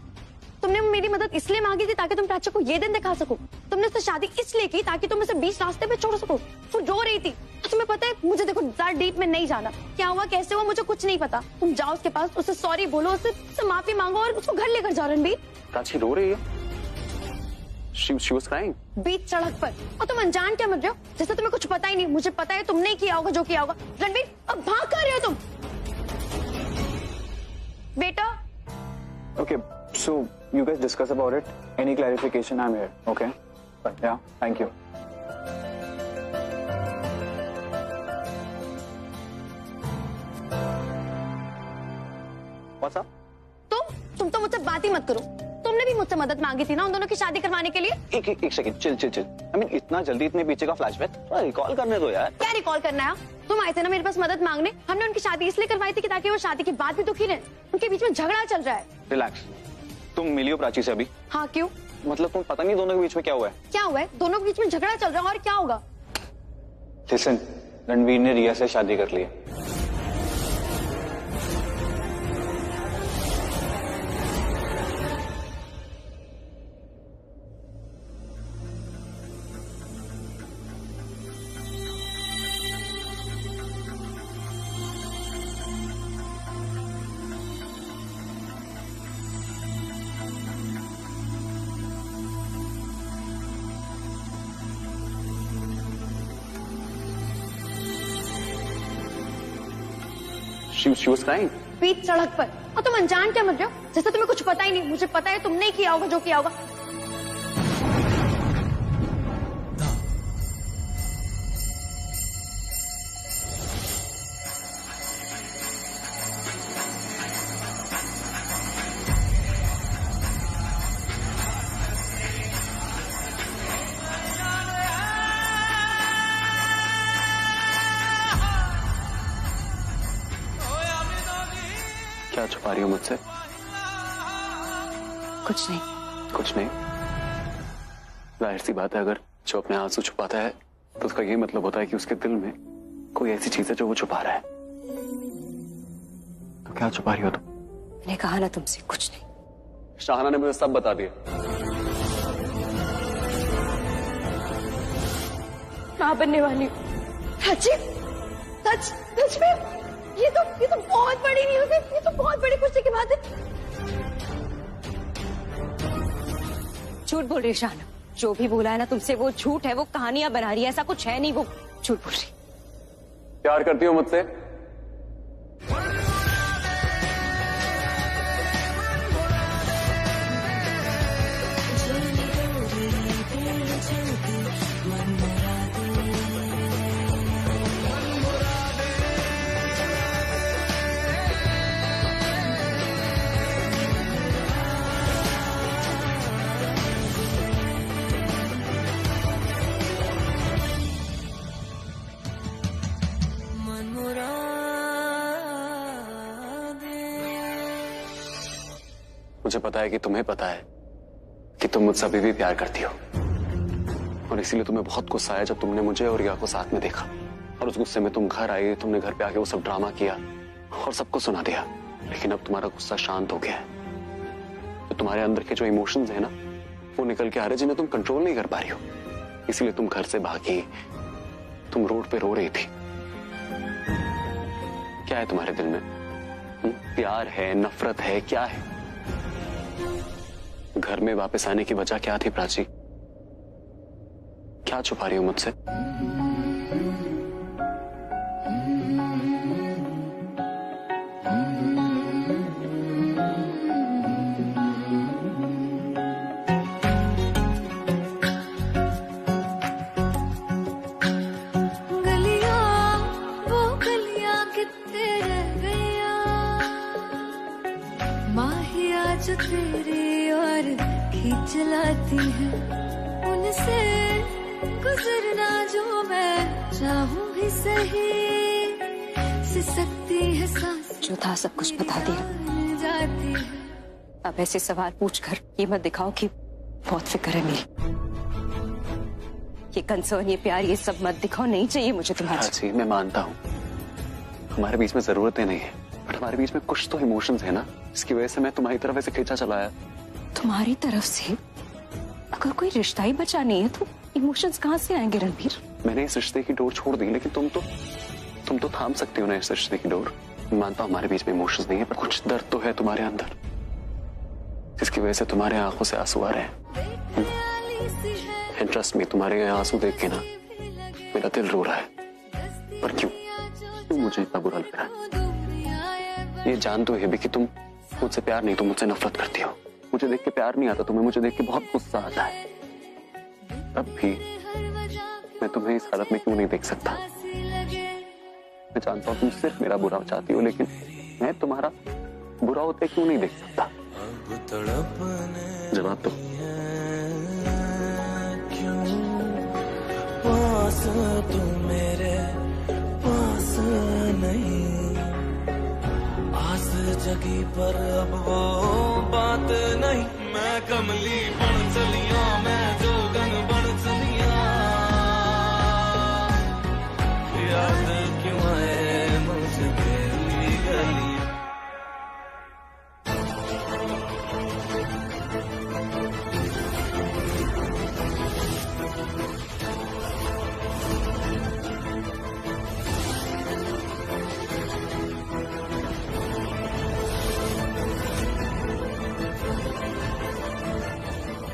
तुमने मेरी मदद इसलिए मांगी थी ताकि तुम प्राची को ये दिन दिखा सको। तुमने उससे शादी इसलिए की ताकि तुम उसे बीच रास्ते पे छोड़ सको। वो रो रही थी। तुम्हें पता है, मुझे देखो ज्यादा डीप में नहीं जाना। क्या हुआ, कैसे हुआ, मुझे कुछ नहीं पता। तुम जाओ उसके पास, उससे सॉरी बोलो, उससे माफी मांगो और उसको घर लेकर जाओ। रणबीर, प्राची रो रही है? She was crying. बीच सड़क पर, और तुम अनजान क्या मर रहे हो, जैसे तुम्हें कुछ पता ही नहीं। मुझे पता है तुमने किया होगा जो किया होगा। रणबीर, अब भाग कर रहे हो तुम? बेटा, Okay, so you guys discuss about it. Any clarification, I'm here. Okay? But yeah, thank you. What's up? तुम तो मुझसे बात ही मत करो। तुमने भी मुझसे मदद मांगी थी ना उन दोनों की शादी करवाने के लिए। एक सेकंड, चिल। I mean, इतना जल्दी इतने पीछे का फ्लैशबैक थोड़ा रिकॉल करने दो यार। क्या रिकॉल करना है? तुम आए थे ना मेरे पास मदद मांगने। हमने उनकी शादी इसलिए करवाई थी कि ताकि वो शादी के बाद भी दुखी रहे। उनके बीच में झगड़ा चल रहा है। रिलैक्स। तुम मिली हो प्राची से अभी? हाँ, क्यों? मतलब तुम पता नहीं दोनों के बीच में क्या हुआ है? क्या हुआ है? दोनों के बीच में झगड़ा चल रहा है और क्या होगा? लिसन, रणवीर ने रिया से शादी कर ली है। She was crying. बीच सड़क पर, और तुम अनजान क्या मर रहे हो, जैसे तुम्हें कुछ पता ही नहीं। मुझे पता है तुमने किया होगा जो किया होगा। क्या छुपा रही हो मुझसे? कुछ नहीं। कुछ नहीं? जाहिर सी बात है, अगर जो अपने आंसू छुपाता है तो उसका ये मतलब होता है कि उसके दिल में कोई ऐसी चीज है जो वो छुपा रहा है। तो क्या छुपा रही हो तुम? मैंने कहा ना तुमसे कुछ नहीं। शाहना ने मुझे सब बता दिया। मां बनने वाली हूँ। सच में ये तो बहुत बड़ी न्यूज़ है। ये तो बहुत बड़ी खुशी की बात है। झूठ बोल रही है शाहना। जो भी बोला है ना तुमसे वो झूठ है, वो कहानियां बना रही है। ऐसा कुछ है नहीं, वो झूठ बोल रही। प्यार करती हो मुझसे? मुझे पता है कि तुम्हें पता है कि तुम मुझसे अभी भी प्यार करती हो, और इसीलिए तुम्हें बहुत गुस्सा आया जब तुमने मुझे और रिया को साथ में देखा। और उस गुस्से में तुम घर आई, तुमने घर पे आके वो सब ड्रामा किया और सबको सुना दिया। लेकिन अब तुम्हारा गुस्सा शांत हो गया है। तो तुम्हारे अंदर के जो इमोशंस है ना, वो निकल के आ रहे, जिन्हें तुम कंट्रोल नहीं कर पा रही हो। इसलिए तुम घर से भागी, तुम रोड पे रो रही थी। क्या है तुम्हारे दिल में? प्यार है, नफरत है, क्या है? घर में वापस आने की वजह क्या थी प्राची? क्या छुपा रही हो मुझसे? जो तेरी और खींच लाती है, उनसे गुजरना जो मैं चाहूं भी सही, सिसकती है सांस जो था सब कुछ बता दिया। जाती है। अब ऐसे सवाल पूछकर ये मत दिखाओ कि बहुत फिक्र है मेरी। ये कंसर्न, ये प्यार, ये सब मत दिखाओ। नहीं चाहिए मुझे तुम्हारा। प्राची, मैं मानता हूँ हमारे बीच में जरूरतें नहीं है, बट हमारे बीच में कुछ तो इमोशंस है ना, इसकी वजह से मैं तुम्हारी तरफ ऐसे खींचा चला आया। तुम्हारी तरफ से? अगर कोई रिश्ता ही बचा नहीं है तो इमोशंस कहाँ से आएंगे रणबीर? मैंने इस रिश्ते की डोर छोड़ दी, लेकिन तुम तो थाम सकती हो ना इस रिश्ते की डोर। मैं मानता हूँ हमारे बीच में इमोशंस नहीं है, पर कुछ दर्द तो है तुम्हारे अंदर, जिसकी वजह से तुम्हारे आंखों से आंसू आ रहे हैं। एंड ट्रस्ट मी, तुम्हारे ये आंसू देख के ना मेरा दिल रो रहा है। पर क्यों मुझे इतना बुरा लग रहा है? ये जान तो ये भी कि तुम मुझसे प्यार नहीं, तुम मुझसे नफरत करती हो। मुझे देख के प्यार नहीं आता तुम्हें, मुझे देख के बहुत गुस्सा आता है। तब भी मैं तुम्हें इस हालत में क्यों नहीं देख सकता? मैं जानता हूँ तुम सिर्फ मेरा बुरा चाहती हो, लेकिन मैं तुम्हारा बुरा होते क्यों नहीं देख सकता? जवाब दो। पास तू मेरे पास नहीं, आस जगी पर अब वो बात नहीं। मैं कमली बन चलिया, मैं जोगन बन चलिया, याद क्यों है मुझे तेरी गली।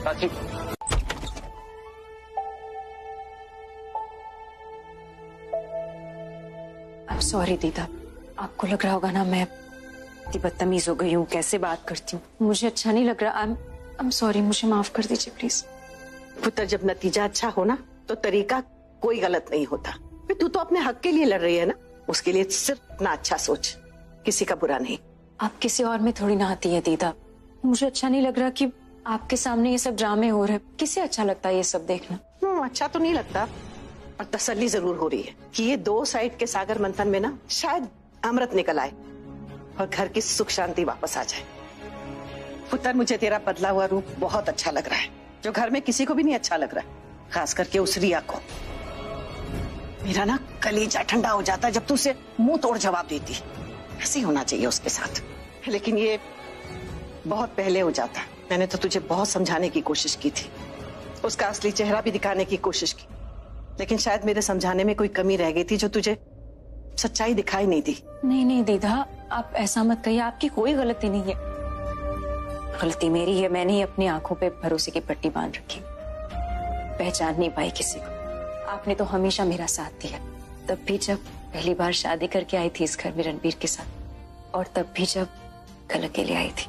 प्राची, सॉरी दीदा, आपको लग रहा होगा ना मैं इतनी बदतमीज हो गई हूँ, कैसे बात करती हूँ, मुझे अच्छा नहीं लग रहा। आई एम सॉरी, मुझे माफ कर दीजिए प्लीज। पुत्र, जब नतीजा अच्छा हो ना तो तरीका कोई गलत नहीं होता। तू तो अपने हक के लिए लड़ रही है ना, उसके लिए सिर्फ अपना अच्छा सोच, किसी का बुरा नहीं। आप किसी और में थोड़ी ना आती है दीदा। मुझे अच्छा नहीं लग रहा कि आपके सामने ये सब ड्रामे हो रहे। किसे अच्छा लगता है ये सब देखना? अच्छा तो नहीं लगता, पर तसल्ली जरूर हो रही है कि ये दो साइड के सागर मंथन में ना शायद अमृत निकल आए और घर की सुख शांति वापस आ जाए। पुत्र, मुझे तेरा बदला हुआ रूप बहुत अच्छा लग रहा है, जो घर में किसी को भी नहीं अच्छा लग रहा है, खास करके उस रिया को। मेरा ना कलेजा ठंडा हो जाता जब तू उसे मुंह तोड़ जवाब देती। ऐसे ही होना चाहिए उसके साथ, लेकिन ये बहुत पहले हो जाता। मैंने तो तुझे बहुत समझाने की कोशिश की थी, उसका असली चेहरा भी दिखाने की कोशिश की, लेकिन शायद मेरे समझाने में कोई कमी रह गई थी जो तुझे सच्चाई दिखाई नहीं दी। नहीं दीदा, आप ऐसा मत कहिए, आपकी कोई गलती नहीं है। गलती मेरी है, मैंने ही अपनी आंखों पे भरोसे की पट्टी बांध रखी, पहचान नहीं पाई किसी को। आपने तो हमेशा मेरा साथ दिया, तब भी जब पहली बार शादी करके आई थी इस घर में रणबीर के साथ, और तब भी जब कल अकेले आई थी।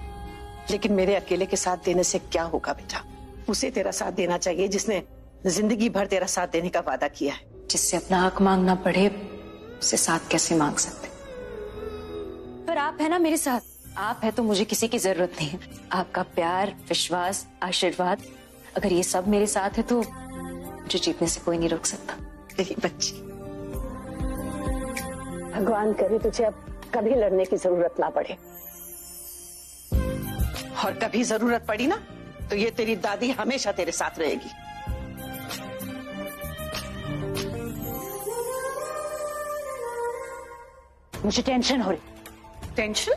लेकिन मेरे अकेले के साथ देने से क्या होगा बेटा? उसे तेरा साथ देना चाहिए जिसने जिंदगी भर तेरा साथ देने का वादा किया है। जिससे अपना हक मांगना पड़े उसे साथ कैसे मांग सकते? पर आप है ना मेरे साथ, आप है तो मुझे किसी की जरूरत नहीं है। आपका प्यार, विश्वास, आशीर्वाद, अगर ये सब मेरे साथ है तो मुझे जीतने से कोई नहीं रोक सकता। तेरी बच्ची, भगवान करे तुझे अब कभी लड़ने की जरूरत ना पड़े। और कभी जरूरत पड़ी ना तो ये तेरी दादी हमेशा तेरे साथ रहेगी। मुझे टेंशन हो रही। टेंशन?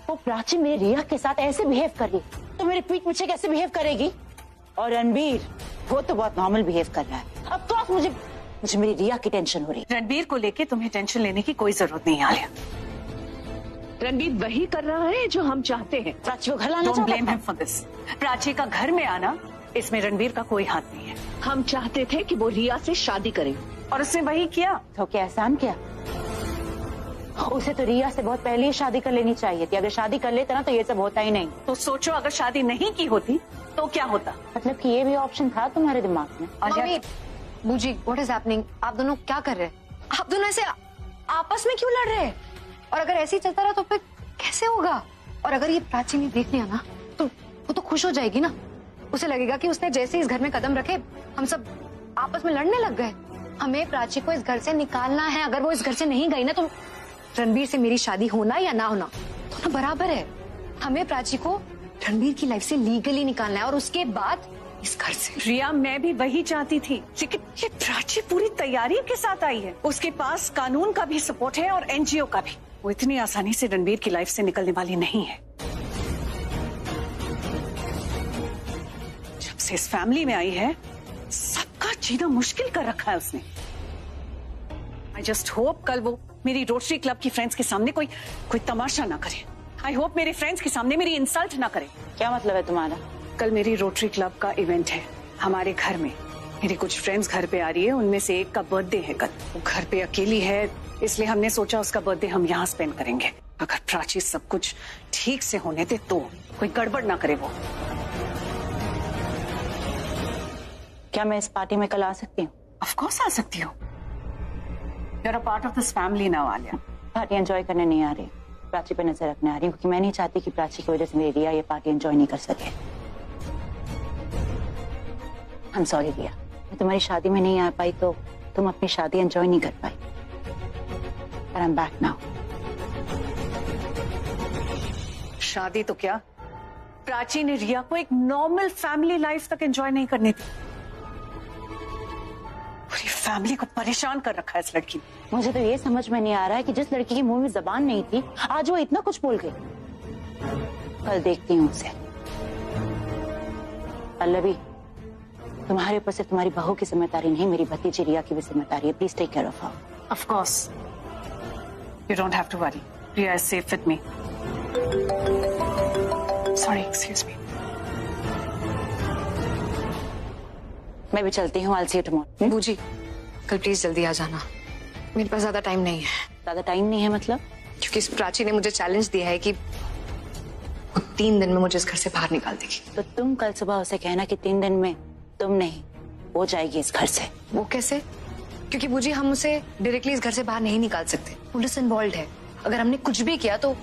वो प्राची मेरी रिया के साथ ऐसे बिहेव कर रही तो मेरी पीठ पीछे कैसे बिहेव करेगी? और रणबीर वो तो बहुत नॉर्मल बिहेव कर रहा है। अब तो मुझे मेरी रिया की टेंशन हो रही। रणबीर को लेके तुम्हें टेंशन लेने की कोई जरूरत नहीं आलिया। रणबीर वही कर रहा है जो हम चाहते हैं। प्राची को घर लाना Don't blame चाहता him for this। प्राची का घर में आना इसमें रणबीर का कोई हाथ नहीं है। हम चाहते थे कि वो रिया से शादी करे और उसने वही किया। तो क्या एहसान किया? उसे तो रिया से बहुत पहले ही शादी कर लेनी चाहिए थी। अगर शादी कर लेता ना तो ये सब होता ही नहीं। तो सोचो अगर शादी नहीं की होती तो क्या होता? मतलब कि ये भी ऑप्शन था तुम्हारे दिमाग में? मम्मी, बूजी, व्हाट इज हैपनिंग? आप दोनों क्या कर रहे हैं? आप दोनों ऐसे आपस में क्यों लड़ रहे हैं? और अगर ऐसे ही चलता रहा तो फिर कैसे होगा? और अगर ये प्राची ने देख लिया ना तो वो तो खुश हो जाएगी ना। उसे लगेगा कि उसने जैसे इस घर में कदम रखे हम सब आपस में लड़ने लग गए। हमें प्राची को इस घर से निकालना है। अगर वो इस घर से नहीं गई ना तो रणबीर से मेरी शादी होना या ना होना दोनों बराबर है। हमें प्राची को रणबीर की लाइफ से लीगली निकालना है और उसके बाद इस घर से। रिया, मैं भी वही चाहती थी, लेकिन ये प्राची पूरी तैयारी के साथ आई है। उसके पास कानून का भी सपोर्ट है और एनजीओ का भी। वो इतनी आसानी से रणबीर की लाइफ से निकलने वाली नहीं है। जब से इस फैमिली में आई है सबका जीना मुश्किल कर रखा है उसने। आई जस्ट होप कल वो मेरी रोटरी क्लब की फ्रेंड्स के सामने कोई तमाशा ना करे। आई होप मेरे फ्रेंड्स के सामने मेरी इंसल्ट ना करे। क्या मतलब है तुम्हारा? कल मेरी रोटरी क्लब का इवेंट है हमारे घर में। मेरी कुछ फ्रेंड्स घर पे आ रही है, उनमें से एक का बर्थडे है कल। वो घर पे अकेली है इसलिए हमने सोचा उसका बर्थडे हम यहाँ स्पेंड करेंगे। अगर प्राची सब कुछ ठीक से होने दे तो कोई गड़बड़ ना करे वो। क्या मैं इस पार्टी में कल आ सकती हूँ? ऑफ कोर्स आ सकती हो। You're a part of this family now, Alia। Party enjoy करने नहीं आ रही, प्राची पे नजर रखने आ रही हूँ क्योंकि मैं नहीं चाहती कि प्राची की वजह से मेरी रिया ये पार्टी एंजॉय नहीं कर सके। I'm sorry रिया, मैं तुम्हारी शादी में नहीं आ पाई तो तुम अपनी शादी एंजॉय नहीं कर पाई। But I'm back now। शादी तो क्या, प्राची ने रिया को एक नॉर्मल फैमिली लाइफ तक एंजॉय नहीं करने दी। पूरी फैमिली को परेशान कर रखा है इस लड़की ने। मुझे तो ये समझ में नहीं आ रहा है कि जिस लड़की के मुंह में जबान नहीं थी आज वो इतना कुछ बोल गई। कल देखती हूँ उसे। पल्लवी, तुम्हारे ऊपर सिर्फ तुम्हारी बहू की जिम्मेदारी नहीं, मेरी भतीजी रिया की भी जिम्मेदारी है। Please take care of her. Of course, you don't have to worry। Riya is safe with me। Sorry, excuse me। मैं भी चलती हूँ। I'll see you tomorrow। बूजी, कल प्लीज जल्दी आ जाना। मेरे पास ज्यादा टाइम नहीं है। ज्यादा टाइम नहीं है मतलब? क्योंकि इस प्राची ने मुझे चैलेंज दिया है कि वो 3 दिन में मुझे इस घर से बाहर निकाल देगी। तो तुम कल सुबह उसे कहना कि 3 दिन में तुम नहीं, वो जाएगी इस घर से। वो कैसे? क्योंकि बूजी हम उसे डायरेक्टली इस घर से बाहर नहीं निकाल सकते। पुलिस इन्वॉल्व है। अगर हमने कुछ भी किया तो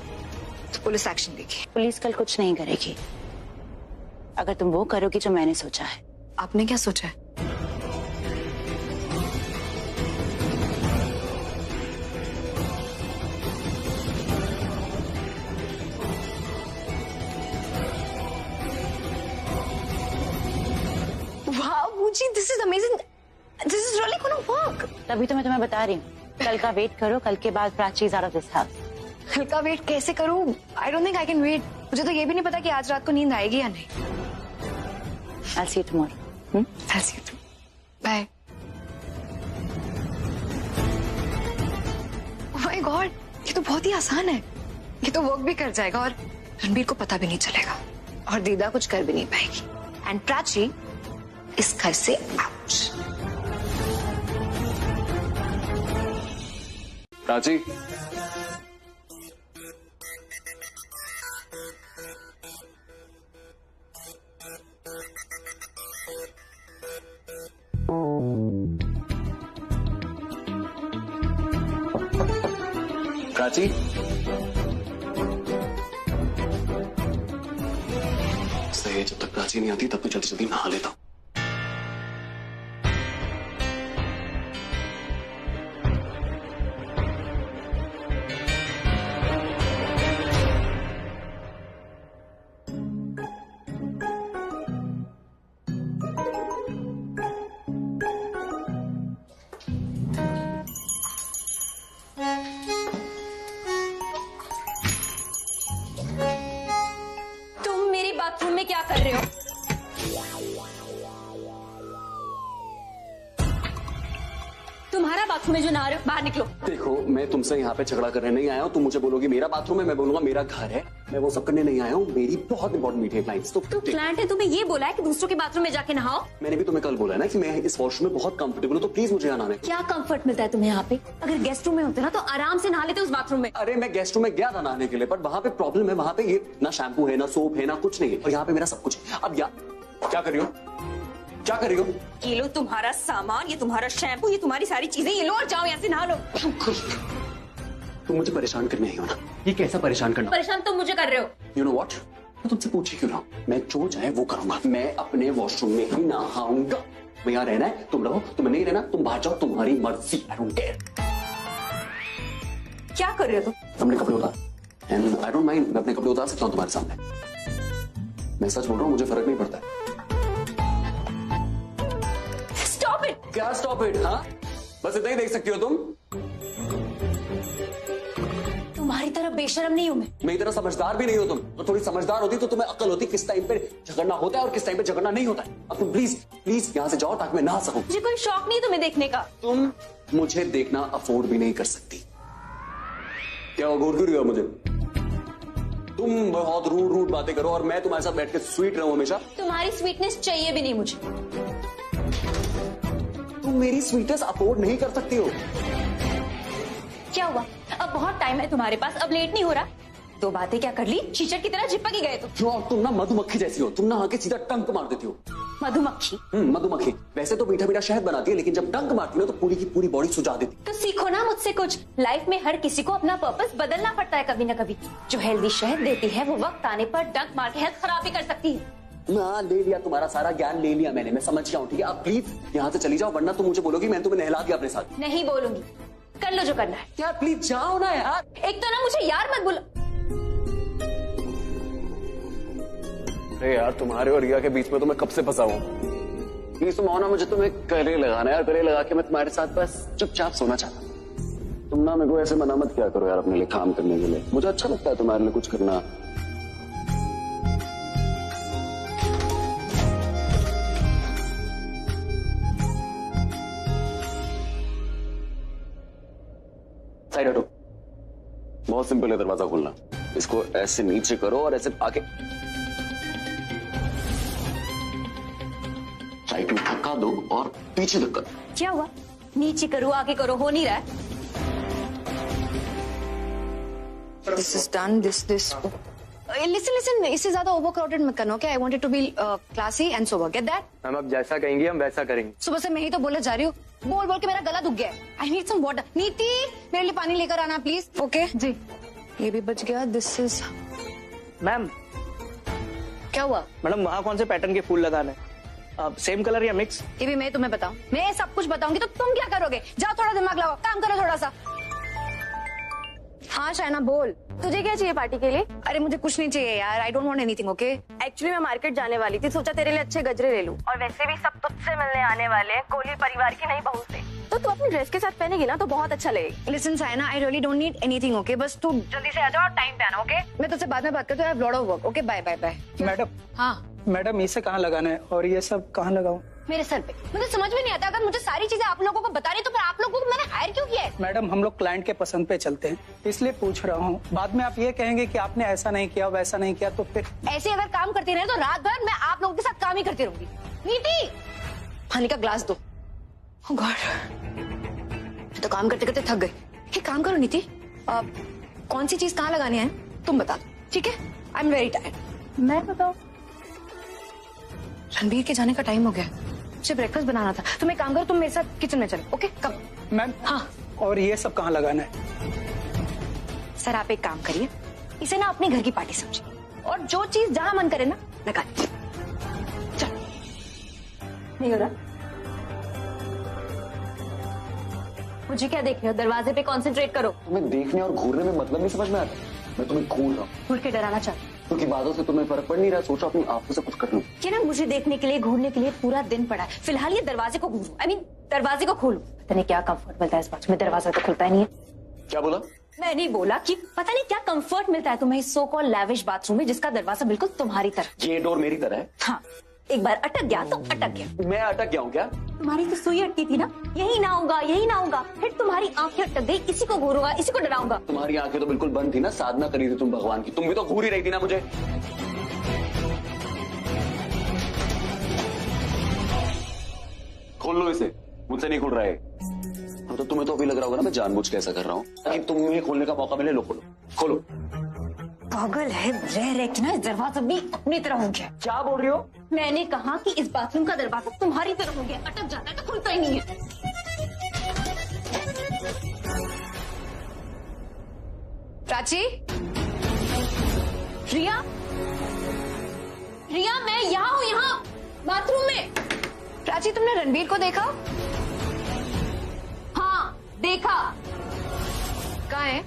पुलिस एक्शन लेगी। पुलिस कल कुछ नहीं करेगी अगर तुम वो करोगी जो मैंने सोचा है। आपने क्या सोचा है? वाह बूजी, this is amazing. This is really gonna work. तभी तो मैं तुम्हें बता रही हूँ, कल का वेट करो। कल के बाद Prachi is out of this house. कल का वेट कैसे करूं? I don't think I can wait. मुझे तो ये भी नहीं पता कि आज रात को नींद आएगी या नहीं। I'll see you tomorrow। I'll see you too। Bye। Oh my God, ये तो बहुत ही आसान है। ये तो वर्क भी कर जाएगा और रणबीर को पता भी नहीं चलेगा और दीदा कुछ कर भी नहीं पाएगी। एंड प्राची इस घर से आउट। प्राची, प्राची, सही है। जब तक प्राची नहीं आती तब मैं जल्दी जल्दी नहा लेता हूँ। तुम्हारा बाथरूम है जो नहा रहे हो, बाहर निकलो। देखो, मैं तुमसे यहाँ पे झगड़ा करने नहीं आया हूँ। तुम मुझे बोलोगी मेरा बाथरूम है, मैं बोलूंगा मेरा घर है। मैं वो सब करने नहीं आया हूँ। मेरी बहुत इंपॉर्टेंट मीटिंग है क्लाइंट्स। तो क्लाइंट है, तुम्हें ये बोला है कि दूसरों के बाथरूम में जाके नहाओ। मैंने भी तुम्हें कल बोला है ना कि मैं इस वॉशरूम में बहुत कंफर्टेबल हूँ, तो प्लीज मुझे यहाँ आने। क्या कंफर्ट मिलता है तुम्हें यहाँ पे? अगर गेस्ट रूम में होते ना तो आराम से नहा लेते उस बाथरूम में। अरे मैं गेस्ट रूम में गया था नहाने के लिए, बट वहाँ पे प्रॉब्लम है। वहाँ पे ये ना शैम्पू है, ना सोप है, ना कुछ नहीं है, और यहाँ पे मेरा सब कुछ है। अब क्या कर रही हो? क्या कर रही हो? ये लो तुम्हारा सामान, ये तुम्हारा शैम्पू, ये तुम्हारी सारी चीजें, ये लो और जाओ यहाँ से नहा लो। तुम मुझे परेशान करने आई हो ना? ये कैसा परेशान करना? परेशान तुम मुझे कर रहे हो। यू नो व्हाट, मैं तुमसे पूछ ही क्यों रहा हूँ? मैं जो चाहे वो करूंगा। मैं अपने वॉशरूम में ही नहाऊंगा। मैं यहाँ रहना है, तुम रहो। तुम्हें नहीं रहना, तुम बाहर जाओ, तुम्हारी मर्जी। I don't care. क्या कर रहे हो तुम? अपने कपड़े उतार। एंड आई डोंट माइंड, मैं अपने कपड़े उतार सकता हूँ तुम्हारे सामने। मैं सच बोल रहा हूँ, मुझे फर्क नहीं पड़ता है। Stop it. क्या स्टॉप इट? हाँ, बस इतना ही देख सकती हो तुम? तुम्हारी तरह बेशर्म नहीं हूं मैं। मेरी तरह समझदार भी नहीं हो तुम। तो थोड़ी समझदार होती तो तुम्हें अक्ल होती किस टाइम पे झगड़ना होता है और किस टाइम पे झगड़ना नहीं होता है। अब तुम प्लीज यहाँ से जाओ ताकि मैं नहा सकूं। मुझे कोई शौक नहीं है तुम्हें देखने का। तुम मुझे देखना अफोर्ड भी नहीं कर सकती। क्या घूर क्यों रही हो मुझे? तुम बहुत रूड बातें करो और मैं तुम्हारे साथ बैठ के स्वीट रहूं हमेशा। तुम्हारी स्वीटनेस चाहिए भी नहीं मुझे। तुम मेरी स्वीटनेस अफोर्ड नहीं कर सकती हो। क्या हुआ? अब बहुत टाइम है तुम्हारे पास, अब लेट नहीं हो रहा? दो बातें क्या कर ली? कीचड़ की तरह चिपक ही गए तुम ना मधुमक्खी जैसी हो। तुम ना आके सीधा टंक मार देती हो। मधुमक्खी? मधुमक्खी वैसे तो मीठा मीठा शहद बनाती है, लेकिन जब डंक मारती है ना तो पूरी की पूरी बॉडी सुझा देती। तो सीखो ना मुझसे कुछ। लाइफ में हर किसी को अपना पर्पस बदलना पड़ता है कभी ना कभी। जो हेल्दी शहद देती है वो वक्त आने पर डंक मार के हेल्थ खराब भी कर सकती है। हाँ, ले लिया, तुम्हारा सारा ज्ञान ले लिया मैंने। मैं समझ गया हूँ, ठीक है? अब प्लीज यहाँ से चली जाओ, वरना तुम मुझे बोलोगी मैंने तुम्हें नहला दिया अपने साथ। नहीं बोलूंगी, कर लो जो करना है। यार प्लीज जाओ ना यार। एक तो ना मुझे यार मत बोलो। अरे यार, तुम्हारे और रिया के बीच में तो मैं कब से फंसा हूँ। प्लीज तुम आओ ना, मुझे तुम्हें गले लगाना है यार। गले लगा के मैं तुम्हारे साथ बस चुपचाप सोना चाहता हूँ। तुम ना मेरे को ऐसे मना मत किया करो यार अपने लिए काम करने के लिए। मुझे अच्छा लगता है तुम्हारे लिए कुछ करना। साइड हटो। बहुत सिंपल है दरवाजा खोलना। इसको ऐसे नीचे करो और ऐसे आगे राइट में धक्का दो और पीछे धक्का दो। क्या हुआ? नीचे करो आगे करो, हो नहीं रहा है। This is done. This. Listen. इससे ज्यादा ओवरक्राउडेड मत करना, okay? I want it to be classy and sober. Get that? हम अब जैसा कहेंगे हम वैसा करेंगे। सुबह से मैं ही तो बोले जा रही हूँ। बोल के मेरा गला दुख गया है। I need some water. नीति, मेरे लिए पानी लेकर आना प्लीज। ओके जी। ये भी बच गया। This is. मैम, क्या हुआ? मैडम वहाँ कौन से पैटर्न के फूल लगाना है? सेम कलर या मिक्स? ये भी मैं तुम्हें बताऊं? मैं सब कुछ बताऊंगी तो तुम क्या करोगे? जाओ थोड़ा दिमाग लगाओ, काम करो थोड़ा सा। हाँ शायना बोल। तुझे क्या चाहिए पार्टी के लिए? अरे मुझे कुछ नहीं चाहिए यार। I don't want anything, okay? Actually मैं मार्केट जाने वाली थी, सोचा तेरे लिए अच्छे गजरे ले लूं। और वैसे भी सब तुझसे मिलने आने वाले हैं, कोहली परिवार की नई बहू से। तो तू अपनी ड्रेस के साथ पहनेगी ना तो बहुत अच्छा लगेगा। Listen Saina, I really don't need anything, okay? बस तू जल्दी से आ जाओ और टाइम पे आना, ओके? मैं तुझसे बाद में बात करती हूँ। I have lot of work, okay? Bye bye bye. Madam. हाँ मैडम, इसे कहाँ लगाना है और ये सब कहाँ लगाऊं? मेरे सर पे। मुझे समझ में नहीं आता, अगर मुझे सारी चीजें आप लोगों को बता रही तो फिर आप लोगों को मैंने हायर क्यों किया है? मैडम, हम लोग क्लाइंट के पसंद पे चलते हैं, इसलिए पूछ रहा हूँ। बाद में आप ये कहेंगे कि आपने ऐसा नहीं किया वैसा नहीं किया, तो फिर ऐसे अगर काम करती रहे तो रात भर मैं आप लोगों के साथ काम ही करती रहूंगी। नीति, पानी का ग्लास दो। ओह गॉड, तो काम करते करते थक गई। एक काम करो नीति, कौन सी चीज कहाँ लगानी है तुम बता दो, ठीक है? I am very tired. मैं बताऊं? रणबीर के जाने का टाइम हो गया, मुझे ब्रेकफास्ट बनाना था। तुम एक काम करो, तुम मेरे साथ किचन में चलो, ओके? कब? मैम। हाँ। और ये सब कहाँ लगाना है? सर आप एक काम करिए, इसे ना अपने घर की पार्टी समझिए और जो चीज जहां मन करे ना लगा दीजिए। चल। नहीं हो रहा? मुझे क्या देख रहे हो? दरवाजे पे कंसंट्रेट करो। तुम्हें देखने और घूरने में मतलब नहीं समझ में आता। मैं तुम्हें घूर रहा हूँ। घूर के डराना चाहती हूँ। क्योंकि बातों से तुम्हें फर्क पड़ नहीं रहा, सोचो अपनी आंखों से कुछ कर लूं। ये ना मुझे देखने के लिए घूरने के लिए पूरा दिन पड़ा है। फिलहाल ये दरवाजे को घूरो, आई मीन दरवाजे को खोलो। पता नहीं क्या कंफर्ट मिलता है इस बात में, दरवाजा तो खुलता ही नहीं है। क्या बोला? मैंने बोला कि पता नहीं क्या कंफर्ट मिलता है तुम्हें इस सो कॉल्ड लैविश बाथरूम में जिसका दरवाजा बिल्कुल तुम्हारी तरह। ये डोर मेरी तरह है? हाँ, एक बार अटक गया तो अटक गया। मैं अटक गया हूँ क्या? तुम्हारी तो सुई अटकी थी ना, यही ना होगा यही ना होगा, फिर तुम्हारी आंखें अटक गई, इसी को घूरूंगा इसी को डराऊंगा। तुम्हारी आंखें तो बिल्कुल बंद थी ना, साधना करी थी तुम भगवान की, तुम भी तो घूर ही रही थी ना मुझे। खोल लो इसे, मुझसे नहीं खुल रहा है। तो तुम्हें तो अभी लग रहा होगा ना मैं जानबूझ के ऐसा कर रहा हूँ ताकि तुम्हें खोलने का मौका मिले। लो खोलो खोलो। पागल है, रह रह के ना दरवाजा भी अपनी तरह हो गया। क्या बोल रही हो? मैंने कहा कि इस बाथरूम का दरवाजा तुम्हारी तरह हो गया, अटक जाता है तो खुलता ही नहीं है। प्राची, रिया, रिया मैं यहाँ हूँ, यहाँ बाथरूम में। प्राची तुमने रणबीर को देखा? हाँ देखा। कहाँ है?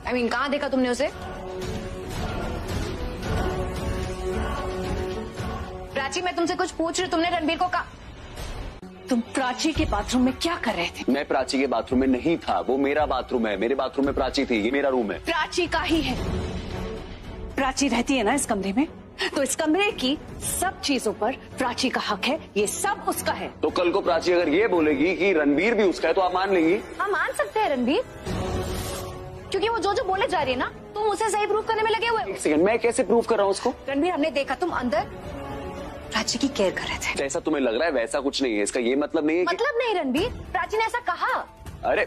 I mean, कहाँ देखा तुमने उसे? प्राची मैं तुमसे कुछ पूछ रही हूँ, तुमने रणबीर को कहा? तुम प्राची के बाथरूम में क्या कर रहे थे? मैं प्राची के बाथरूम में नहीं था, वो मेरा बाथरूम है, मेरे बाथरूम में प्राची थी, ये मेरा रूम है। प्राची का ही है। प्राची रहती है ना इस कमरे में, तो इस कमरे की सब चीजों पर प्राची का हक है, ये सब उसका है। तो कल को प्राची अगर ये बोलेगी कि रणबीर भी उसका है तो आप मान लेंगी? हम मान सकते हैं रणबीर, क्योंकि वो जो जो बोले जा रही है ना, तुम उसे सही प्रूव करने में लगे हुए। एक सेकंड, मैं कैसे प्रूव कर रहा हूँ उसको? रणबीर हमने देखा तुम अंदर प्राची की केयर कर रहे थे। जैसा तुम्हें लग रहा है वैसा कुछ नहीं है, इसका ये मतलब नहीं है कि... मतलब नहीं रणबीर, प्राची ने ऐसा कहा। अरे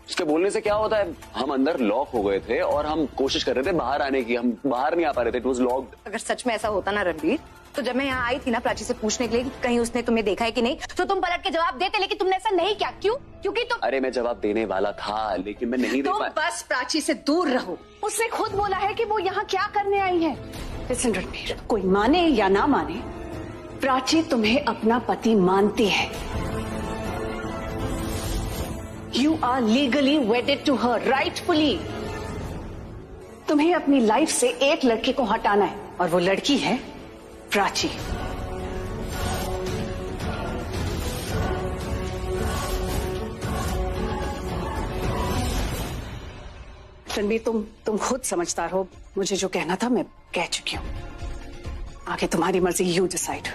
उसके बोलने से क्या होता है, हम अंदर लॉक हो गए थे और हम कोशिश कर रहे थे बाहर आने की, हम बाहर नहीं आ पा रहे थे, इट वाज लॉक्ड। अगर सच में ऐसा होता ना रणबीर, तो जब मैं यहाँ आई थी ना प्राची से पूछने के लिए कि कहीं उसने तुम्हें देखा है कि नहीं, तो तुम पलट के जवाब देते, लेकिन तुमने ऐसा नहीं किया। क्यों? क्योंकि तुम... अरे मैं जवाब देने वाला था लेकिन मैं नहीं दे तुम पाया। बस प्राची से दूर रहो, उसने खुद बोला है कि वो यहाँ क्या करने आई है। लिसन रणबीर, कोई माने या ना माने, प्राची तुम्हें अपना पति मानती है। You are legally wedded to her, rightfully. तुम्हें अपनी लाइफ से एक लड़के को हटाना है और वो लड़की है प्राची। रणबीर तुम खुद समझदार हो, मुझे जो कहना था मैं कह चुकी हूं, आगे तुम्हारी मर्जी, यू डिसाइड।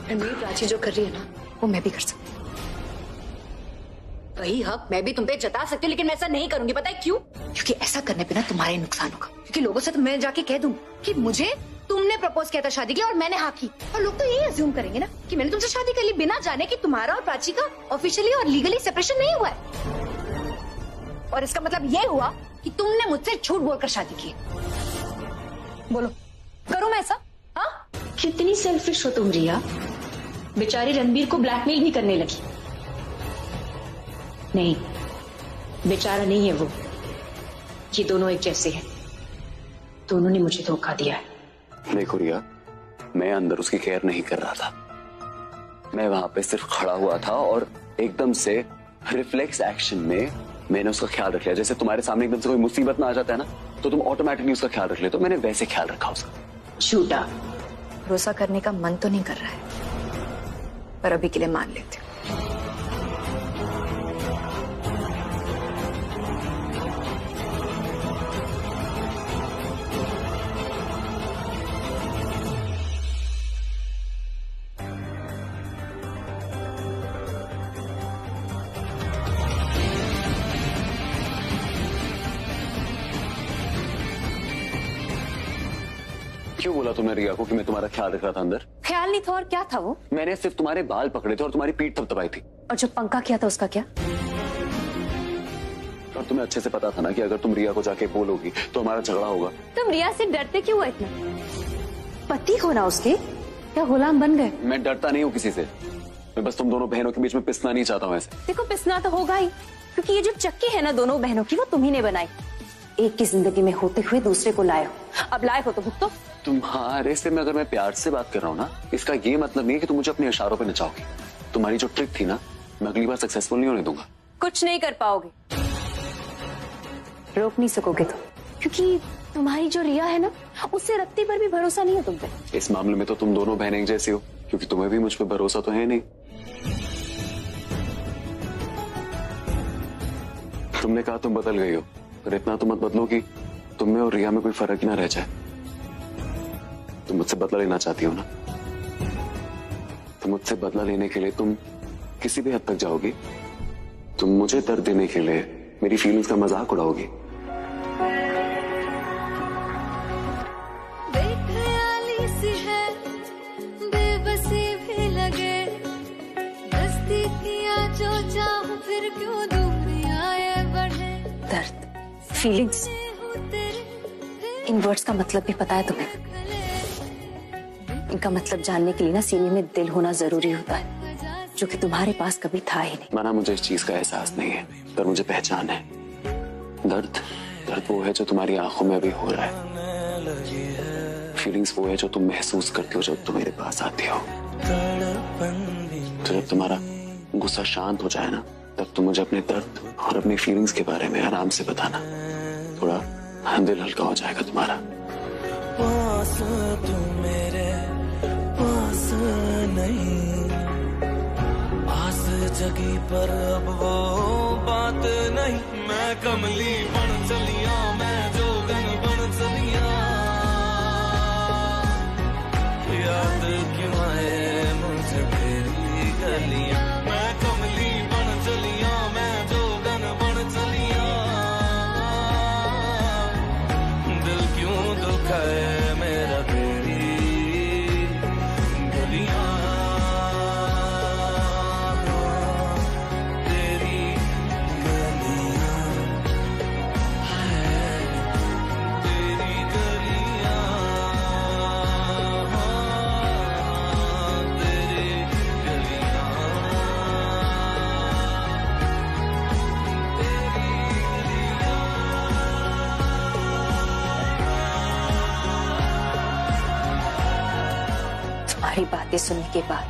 रणबीर प्राची जो कर रही है ना, वो मैं भी कर सकती हूँ। वही हक मैं भी तुम पे जता सकती हूँ, लेकिन मैं ऐसा नहीं करूंगी। पता है क्यों? क्योंकि ऐसा करने पे ना तुम्हारा ही नुकसान होगा। क्योंकि लोगों से तो मैं जाके कह दूं कि मुझे तुमने प्रपोज किया था शादी के लिए और मैंने हाँ की, और लोग तो यही अज्यूम करेंगे ना कि मैंने तुमसे शादी कर ली, बिना जाने कि तुम्हारा और प्राची का ऑफिशियली और लीगली सेपरेशन नहीं हुआ है। और इसका मतलब ये हुआ कि तुमने मुझसे झूठ बोलकर शादी की। बोलो, करूं मैं ऐसा? हाँ? कितनी सेल्फिश हो तुम रिया, बेचारे रणबीर को ब्लैकमेल भी करने लगी। नहीं, बेचारा नहीं है वो, ये दोनों एक जैसे हैं। दोनों ने मुझे धोखा दिया है। देखो रिया, मैं अंदर उसकी केयर नहीं कर रहा था, मैं वहां पे सिर्फ खड़ा हुआ था और एकदम से रिफ्लेक्स एक्शन में मैंने उसका ख्याल रख लिया। जैसे तुम्हारे सामने एकदम से कोई मुसीबत ना आ जाता है ना, तो तुम ऑटोमेटिकली उसका ख्याल रख लेते हो, मैंने वैसे ख्याल रखा उसका। झूठा। भरोसा करने का मन तो नहीं कर रहा है, पर अभी के लिए मान लेते हो। क्यों बोला तुमने रिया को कि मैं तुम्हारा ख्याल रख रहा था अंदर? ख्याल नहीं था और क्या था वो? मैंने सिर्फ तुम्हारे बाल पकड़े थे और तुम्हारी पीठ थपथपाई थी। और जो पंखा किया था उसका क्या? और तुम्हें अच्छे से पता था ना कि अगर तुम रिया को जाके बोलोगी तो हमारा झगड़ा होगा। तुम रिया से डरते क्यों हो इतना? पति हो ना उसके, क्या गुलाम बन गए? मैं डरता नहीं हूँ किसी से, मैं बस तुम दोनों बहनों के बीच में पिसना नहीं चाहता हूँ। ऐसे देखो, पिसना तो होगा ही, क्योंकि ये जो चक्की है ना दोनों बहनों की, वो तुम ही ने बनाई। एक की जिंदगी में होते हुए दूसरे को लाए हो, अब लाए हो तो भुगतो। तुम्हारे से मैं अगर मैं प्यार से बात कर रहा हूँ ना, इसका ये मतलब नहीं है कि तुम मुझे अपने इशारों पे नचाओगी। तुम्हारी जो ट्रिक थी ना, मैं अगली बार सक्सेसफुल नहीं होने दूंगा। कुछ नहीं कर पाओगे, रोक नहीं सकोगे तुम, क्योंकि तुम्हारी जो रिया है ना, उससे रत्ती पर भी भरोसा नहीं है तुम पे। इस मामले में तो तुम दोनों बहनें एक जैसी हो, क्योंकि तुम्हें भी मुझ पे भरोसा तो है नहीं। तुमने कहा तुम बदल गई हो, पर इतना तो मत बदलो कि तुम में और रिया में कोई फर्क ही ना रह जाए। तुम मुझसे बदला लेना चाहती हो ना, तो मुझसे बदला लेने के लिए तुम किसी भी हद तक जाओगी। तुम मुझे दर्द देने के लिए मेरी फीलिंग्स का मजाक उड़ाओगी। बेख्याली सी है, बेबसी भी लगे, नजदीकियां जो चाहूं फिर क्यों दूरियां ये बढ़े। दर्द, फीलिंग्स, इन वर्ड्स का मतलब भी पता है तुम्हें? इनका मतलब जानने के लिए ना सीने में दिल होना जरूरी होता है, जो कि तुम्हारे पास कभी था ही नहीं। माना मुझे इस चीज का एहसास नहीं है, पर मुझे पहचान है। दर्द वो है जो तुम्हारी आंखों में अभी हो रहा है। फीलिंग्स वो है जो तुम महसूस करते हो जब तुम मेरे पास आती हो। तो जब तुम्हारा गुस्सा शांत हो जाए ना, तब तुम मुझे अपने दर्द और अपनी फीलिंग्स के बारे में आराम से बताना। थोड़ा दिल हल्का हो जाएगा तुम्हारा। पास तू मेरे पास नहीं, आस जगी पर अब वो बात नहीं। मैं कमली बन चलिया, मैं जोगन बन चलिया, याद क्यों आए मुझे तेरी गलियां। मैं कमली बन चलिया, मैं जोगन बन चलिया, दिल क्यों दुखाए मेरा तेरी गलियां। तेरी गलियां है, तेरी गलियां, तेरी गलियां, तुम्हारी बातें सुनने के बाद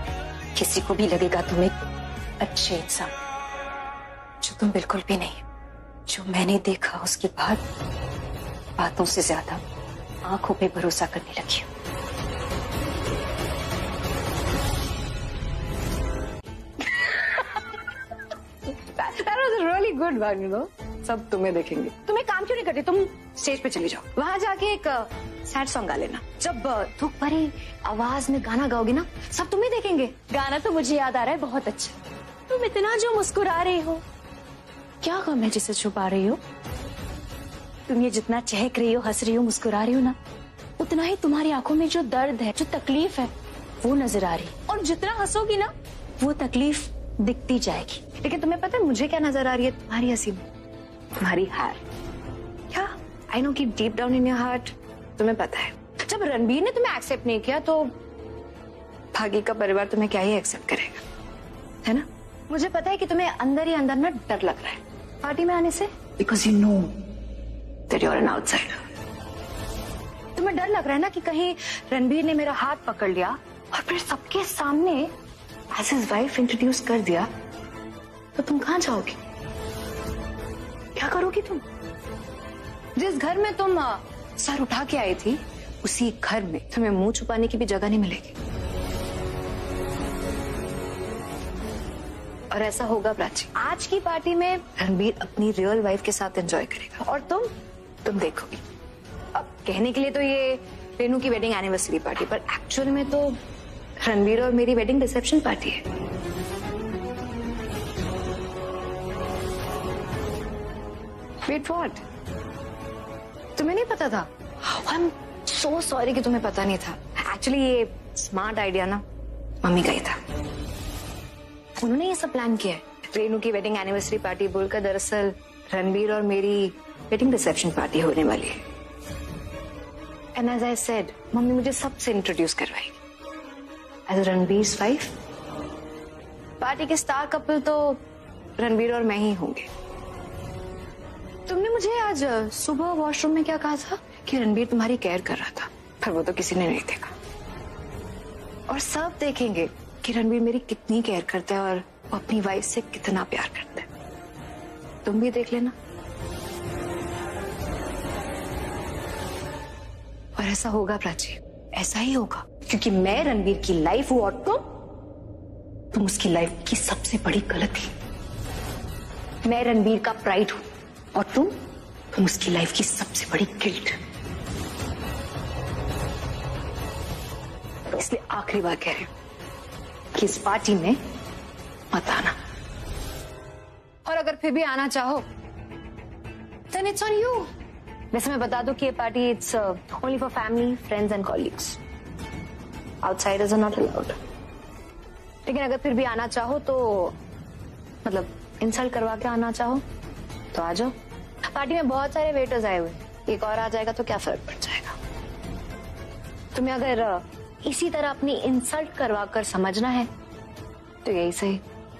किसी को भी लगेगा तुम एक अच्छे इंसान, जो तुम बिल्कुल भी नहीं। जो मैंने देखा उसके बाद बातों से ज्यादा आंखों पे भरोसा करने लगी हूँ। That was a really good one, you know. सब तुम्हें देखेंगे। तुम एक काम क्यों नहीं करती, तुम स्टेज पे चली जाओ, वहां जाके एक सैड सॉन्ग गा लेना। जब दुख भरी आवाज में गाना गाओगी ना, सब तुम्हें देखेंगे। गाना तो मुझे याद आ रहा है, बहुत अच्छा। तुम इतना जो मुस्कुरा रही हो, क्या गम है जिसे छुपा रही हो? तुम ये जितना चहक रही हो, हंस रही हो, मुस्कुरा रही हो ना, उतना ही तुम्हारी आंखों में जो दर्द है, जो तकलीफ है, वो नजर आ रही है। और जितना हंसोगी ना, वो तकलीफ दिखती जाएगी। लेकिन तुम्हें पता है मुझे क्या नजर आ रही है तुम्हारी हंसी में? तुम्हारी हार। क्या? आई नो कि deep down in your heart तुम्हें पता है, जब रणबीर ने तुम्हें एक्सेप्ट नहीं किया तो भागी का परिवार तुम्हें क्या ही एक्सेप्ट करेगा, है ना? मुझे पता है कि तुम्हें अंदर ही अंदर ना डर लग रहा है पार्टी में आने से, because you know that you are an outsider. तुम्हें डर लग रहा है ना कि कहीं रणबीर ने मेरा हाथ पकड़ लिया और फिर सबके सामने एज हिज वाइफ इंट्रोड्यूस कर दिया, तो तुम कहां जाओगी? क्या करोगी तुम? जिस घर में तुम सर उठा के आई थी, उसी घर में तुम्हें मुंह छुपाने की भी जगह नहीं मिलेगी। और ऐसा होगा प्राची, आज की पार्टी में रणबीर अपनी रियल वाइफ के साथ एंजॉय करेगा और तुम देखोगी। अब कहने के लिए तो ये रेनू की वेडिंग एनिवर्सरी पार्टी, पर एक्चुअल में तो रणबीर और मेरी वेडिंग रिसेप्शन पार्टी है। Wait what? तुम्हें नहीं पता था? आई एम सो सॉरी कि तुम्हें पता नहीं था। एक्चुअली ये स्मार्ट आइडिया ना मम्मी का ही था, उन्होंने ये सब प्लान किया है। रेनू की वेडिंग एनिवर्सरी पार्टी बोलकर दरअसल रणबीर और मेरी वेडिंग रिसेप्शन पार्टी होने वाली है। And as I said, mummy मुझे सबसे इंट्रोड्यूस करवाएगी एज रणबीर्स वाइफ। पार्टी के स्टार कपल तो रणबीर और मैं ही होंगे। तुमने मुझे आज सुबह वॉशरूम में क्या कहा था कि रणबीर तुम्हारी केयर कर रहा था, पर वो तो किसी ने नहीं देखा। और सब देखेंगे कि रणबीर मेरी कितनी केयर करता है और वो अपनी वाइफ से कितना प्यार करता है। तुम भी देख लेना। और ऐसा होगा प्राची, ऐसा ही होगा, क्योंकि मैं रणबीर की लाइफ हूं और तुम उसकी लाइफ की सबसे बड़ी गलती। मैं रणबीर का प्राइड हूं, और तुम उसकी लाइफ की सबसे बड़ी गिल्ट। इसलिए आखिरी बार कह रही हूं कि इस पार्टी में मत आना। और अगर फिर भी आना चाहो then it's on you। वैसे मैं बता दूं कि ये party it's only for family, friends and colleagues. Outsiders are not allowed. लेकिन अगर फिर भी आना चाहो तो मतलब इंसल्ट करवा के आना चाहो तो आ जाओ। पार्टी में बहुत सारे वेटर्स आए हुए, एक और आ जाएगा तो क्या फर्क पड़ जाएगा। तुम्हें अगर इसी तरह अपनी इंसल्ट करवा कर समझना है तो यही सही।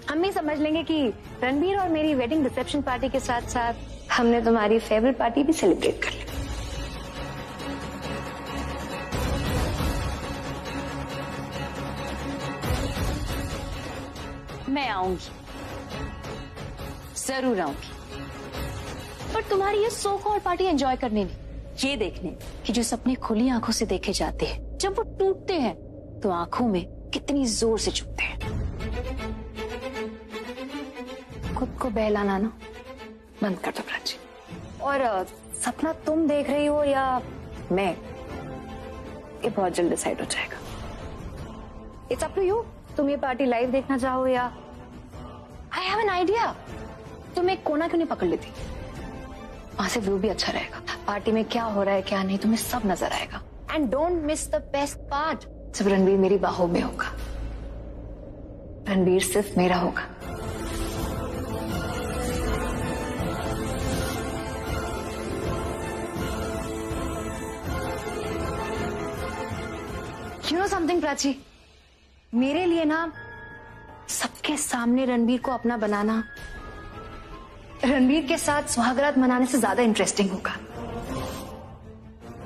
हम भी समझ लेंगे कि रणबीर और मेरी वेडिंग रिसेप्शन पार्टी के साथ साथ हमने तुम्हारी फेवरेट पार्टी भी सेलिब्रेट कर ली। मैं आऊंगी, जरूर आऊंगी, पर तुम्हारी ये सो कॉल्ड पार्टी एंजॉय करने नहीं, ये देखने कि जो सपने खुली आंखों से देखे जाते हैं जब वो टूटते हैं तो आंखों में कितनी जोर से चुभते हैं। खुद को बहलाना ना बंद कर दो प्राची। और सपना तुम देख रही हो या मैं, ये बहुत जल्द डिसाइड हो जाएगा। It's up to you. तुम ये पार्टी लाइव देखना चाहो या आई हैव एन आइडिया, तुम एक कोना क्यों नहीं पकड़ लेती? वहां से व्यू भी अच्छा रहेगा, पार्टी में क्या हो रहा है क्या नहीं तुम्हें सब नजर आएगा। And don't miss the best part, सिर्फ रणबीर मेरी बाहों में होगा, रणबीर सिर्फ मेरा होगा। You know something, प्राची, मेरे लिए ना सबके सामने रणबीर को अपना बनाना रणबीर के साथ सुहागरात मनाने से ज्यादा इंटरेस्टिंग होगा।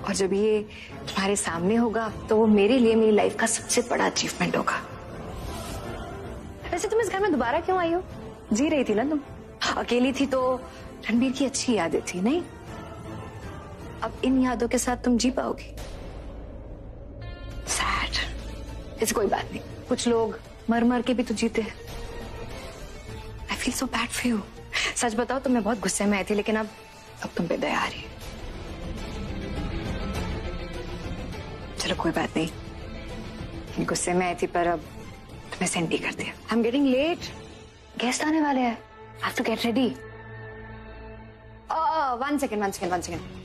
और जब ये तुम्हारे सामने होगा तो वो मेरे लिए मेरी लाइफ का सबसे बड़ा अचीवमेंट होगा। वैसे तुम इस घर में दोबारा क्यों आई हो? जी रही थी ना तुम, अकेली थी तो रणबीर की अच्छी यादें थी नहीं? अब इन यादों के साथ तुम जी पाओगी? सैड। ऐसी कोई बात नहीं, कुछ लोग मर मर के भी तो जीते हैं। I feel so bad for you. सच बताओ तो मैं बहुत गुस्से में आई थी, लेकिन अब तुम पे दया आ रही है। चलो कोई बात नहीं, गुस्से में आई थी पर अब तुम्हें सेंड ही कर दिया। I am getting late, guest आने वाले हैं, I have to get ready. One second.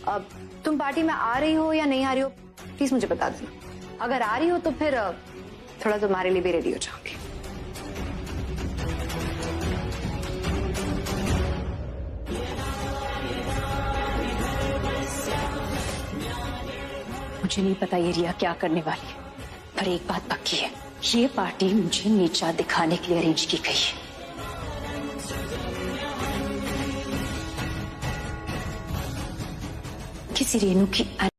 अब तुम पार्टी में आ रही हो या नहीं आ रही हो प्लीज मुझे बता देना। अगर आ रही हो तो फिर थोड़ा तुम्हारे लिए भी रेडी हो जाऊंगी। मुझे नहीं पता ये रिया क्या करने वाली है, पर एक बात पक्की है, ये पार्टी मुझे नीचा दिखाने के लिए अरेंज की गई है। किसी रेनू की